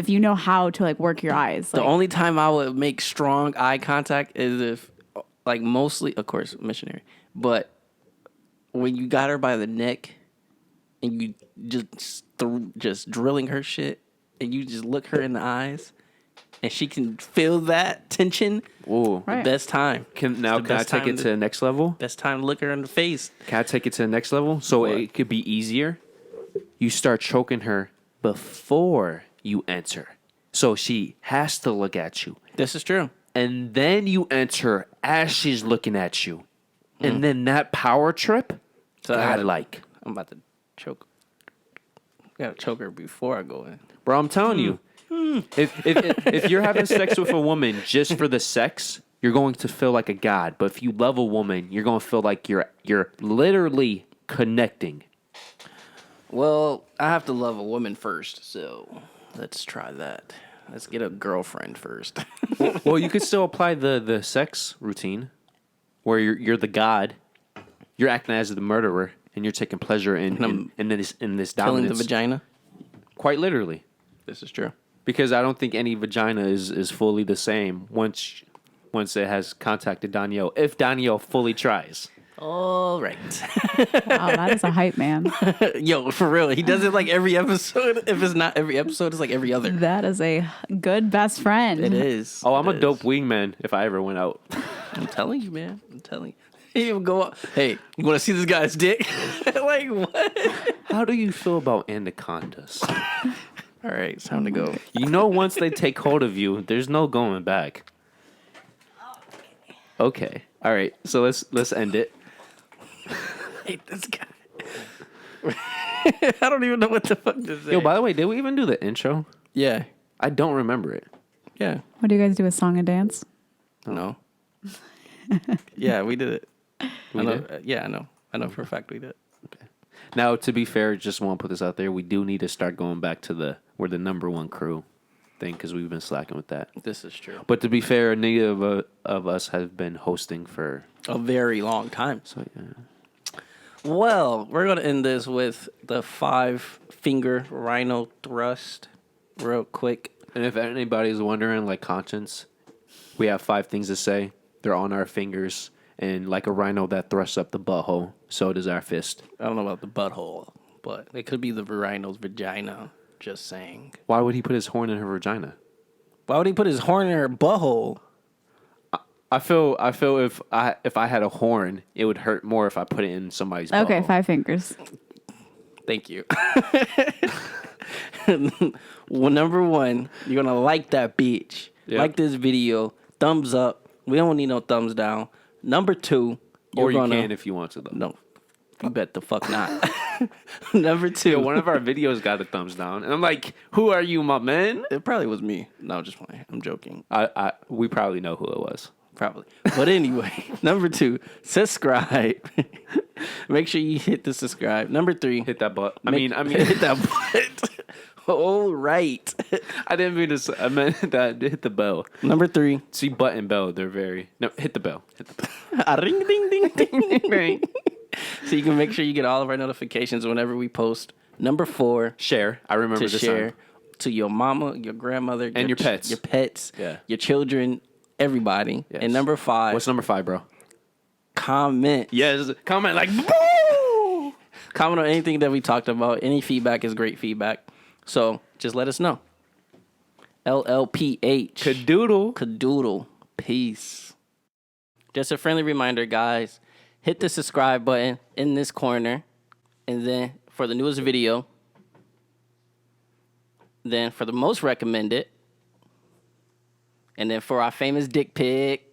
you know how to like work your eyes. The only time I would make strong eye contact is if, like, mostly, of course, missionary, but when you got her by the neck and you just drilling her shit and you just look her in the eyes and she can feel that tension. Ooh, right. The best time. Can I take it to the next level? Best time to look her in the face. Can I take it to the next level? So it could be easier. You start choking her before you enter. So she has to look at you. This is true. And then you enter as she's looking at you. And then that power trip, So I'm about to choke. I gotta choke her before I go in. Bro, I'm telling you. If you're having sex with a woman just for the sex, you're going to feel like a god. But if you love a woman, you're going to feel like you're literally connecting. Well, I have to love a woman first, so let's try that. Let's get a girlfriend first. Well, you could still apply the sex routine where you're the god, you're acting as the murderer, and you're taking pleasure in this dominance. Killing the vagina? Quite literally. This is true. Because I don't think any vagina is fully the same once it has contacted Donyhal, if Donyhal fully tries. All right. Wow, that is a hype man. Yo, for real. He does it like every episode. If it's not every episode, it's like every other. That is a good best friend. It is. Oh, I'm It a dope is. wingman if I ever went out. I'm telling you, man. I'm telling you. He would go up. Hey, you want to see this guy's dick? Like, what? How do you feel about anacondas? All right, it's time to go. You know, once they take hold of you, there's no going back. Okay. All right. So let's end it. I hate this guy. I don't even know what the fuck to say. Yo, by the way, did we even do the intro? Yeah. I don't remember it. Yeah. What do you guys do? A song and dance? No. Yeah, we did it. We I know, did? yeah, I know. I know for a fact we did. Now, to be fair, just want to put this out there. We do need to start going back to we're the number one crew thing because we've been slacking with that. This is true. But to be fair, neither of us have been hosting for. A very long time. So yeah. Well, we're going to end this with the 5-finger rhino thrust real quick. And if anybody's wondering, like conscience, we have 5 things to say. They're on our fingers, and like a rhino that thrusts up the butthole, so does our fist. I don't know about the butthole, but it could be the rhino's vagina. Just saying. Why would he put his horn in her vagina? Why would he put his horn in her butthole? I feel if I had a horn, it would hurt more if I put it in somebody's butthole. Okay, 5 fingers. Thank you. Well, number 1, you're going to like that bitch. Yep. Like this video. Thumbs up. We don't need no thumbs down. Number 2, Or you gonna, can if you want to, though. No, you bet the fuck not. Number 2. Yo, one of our videos got a thumbs down, and I'm like, "Who are you, my man?" It probably was me. No, just playing. I'm joking. We probably know who it was. Probably. But anyway, number 2, subscribe. Make sure you hit the subscribe. Number 3, Hit that butt. hit that butt. All right. I didn't mean to. I meant that. Hit the bell. Number 3, See, butt and bell. They're very. No, hit the bell. Hit the bell. ring ding ding ding ding. So you can make sure you get all of our notifications whenever we post. Number 4, Share. I remember to this share time. to your mama, your grandmother, And your pets. your pets, Yeah. your children, everybody. Yes. And number 5, What's number 5, bro? comment. Yes. Comment like. Boo! Comment on anything that we talked about. Any feedback is great feedback. So just let us know. LLPH. Cadoodle. Cadoodle. Peace. Just a friendly reminder, guys. Hit the subscribe button in this corner. And then for the newest video. Then for the most recommended. And then for our famous dick pic.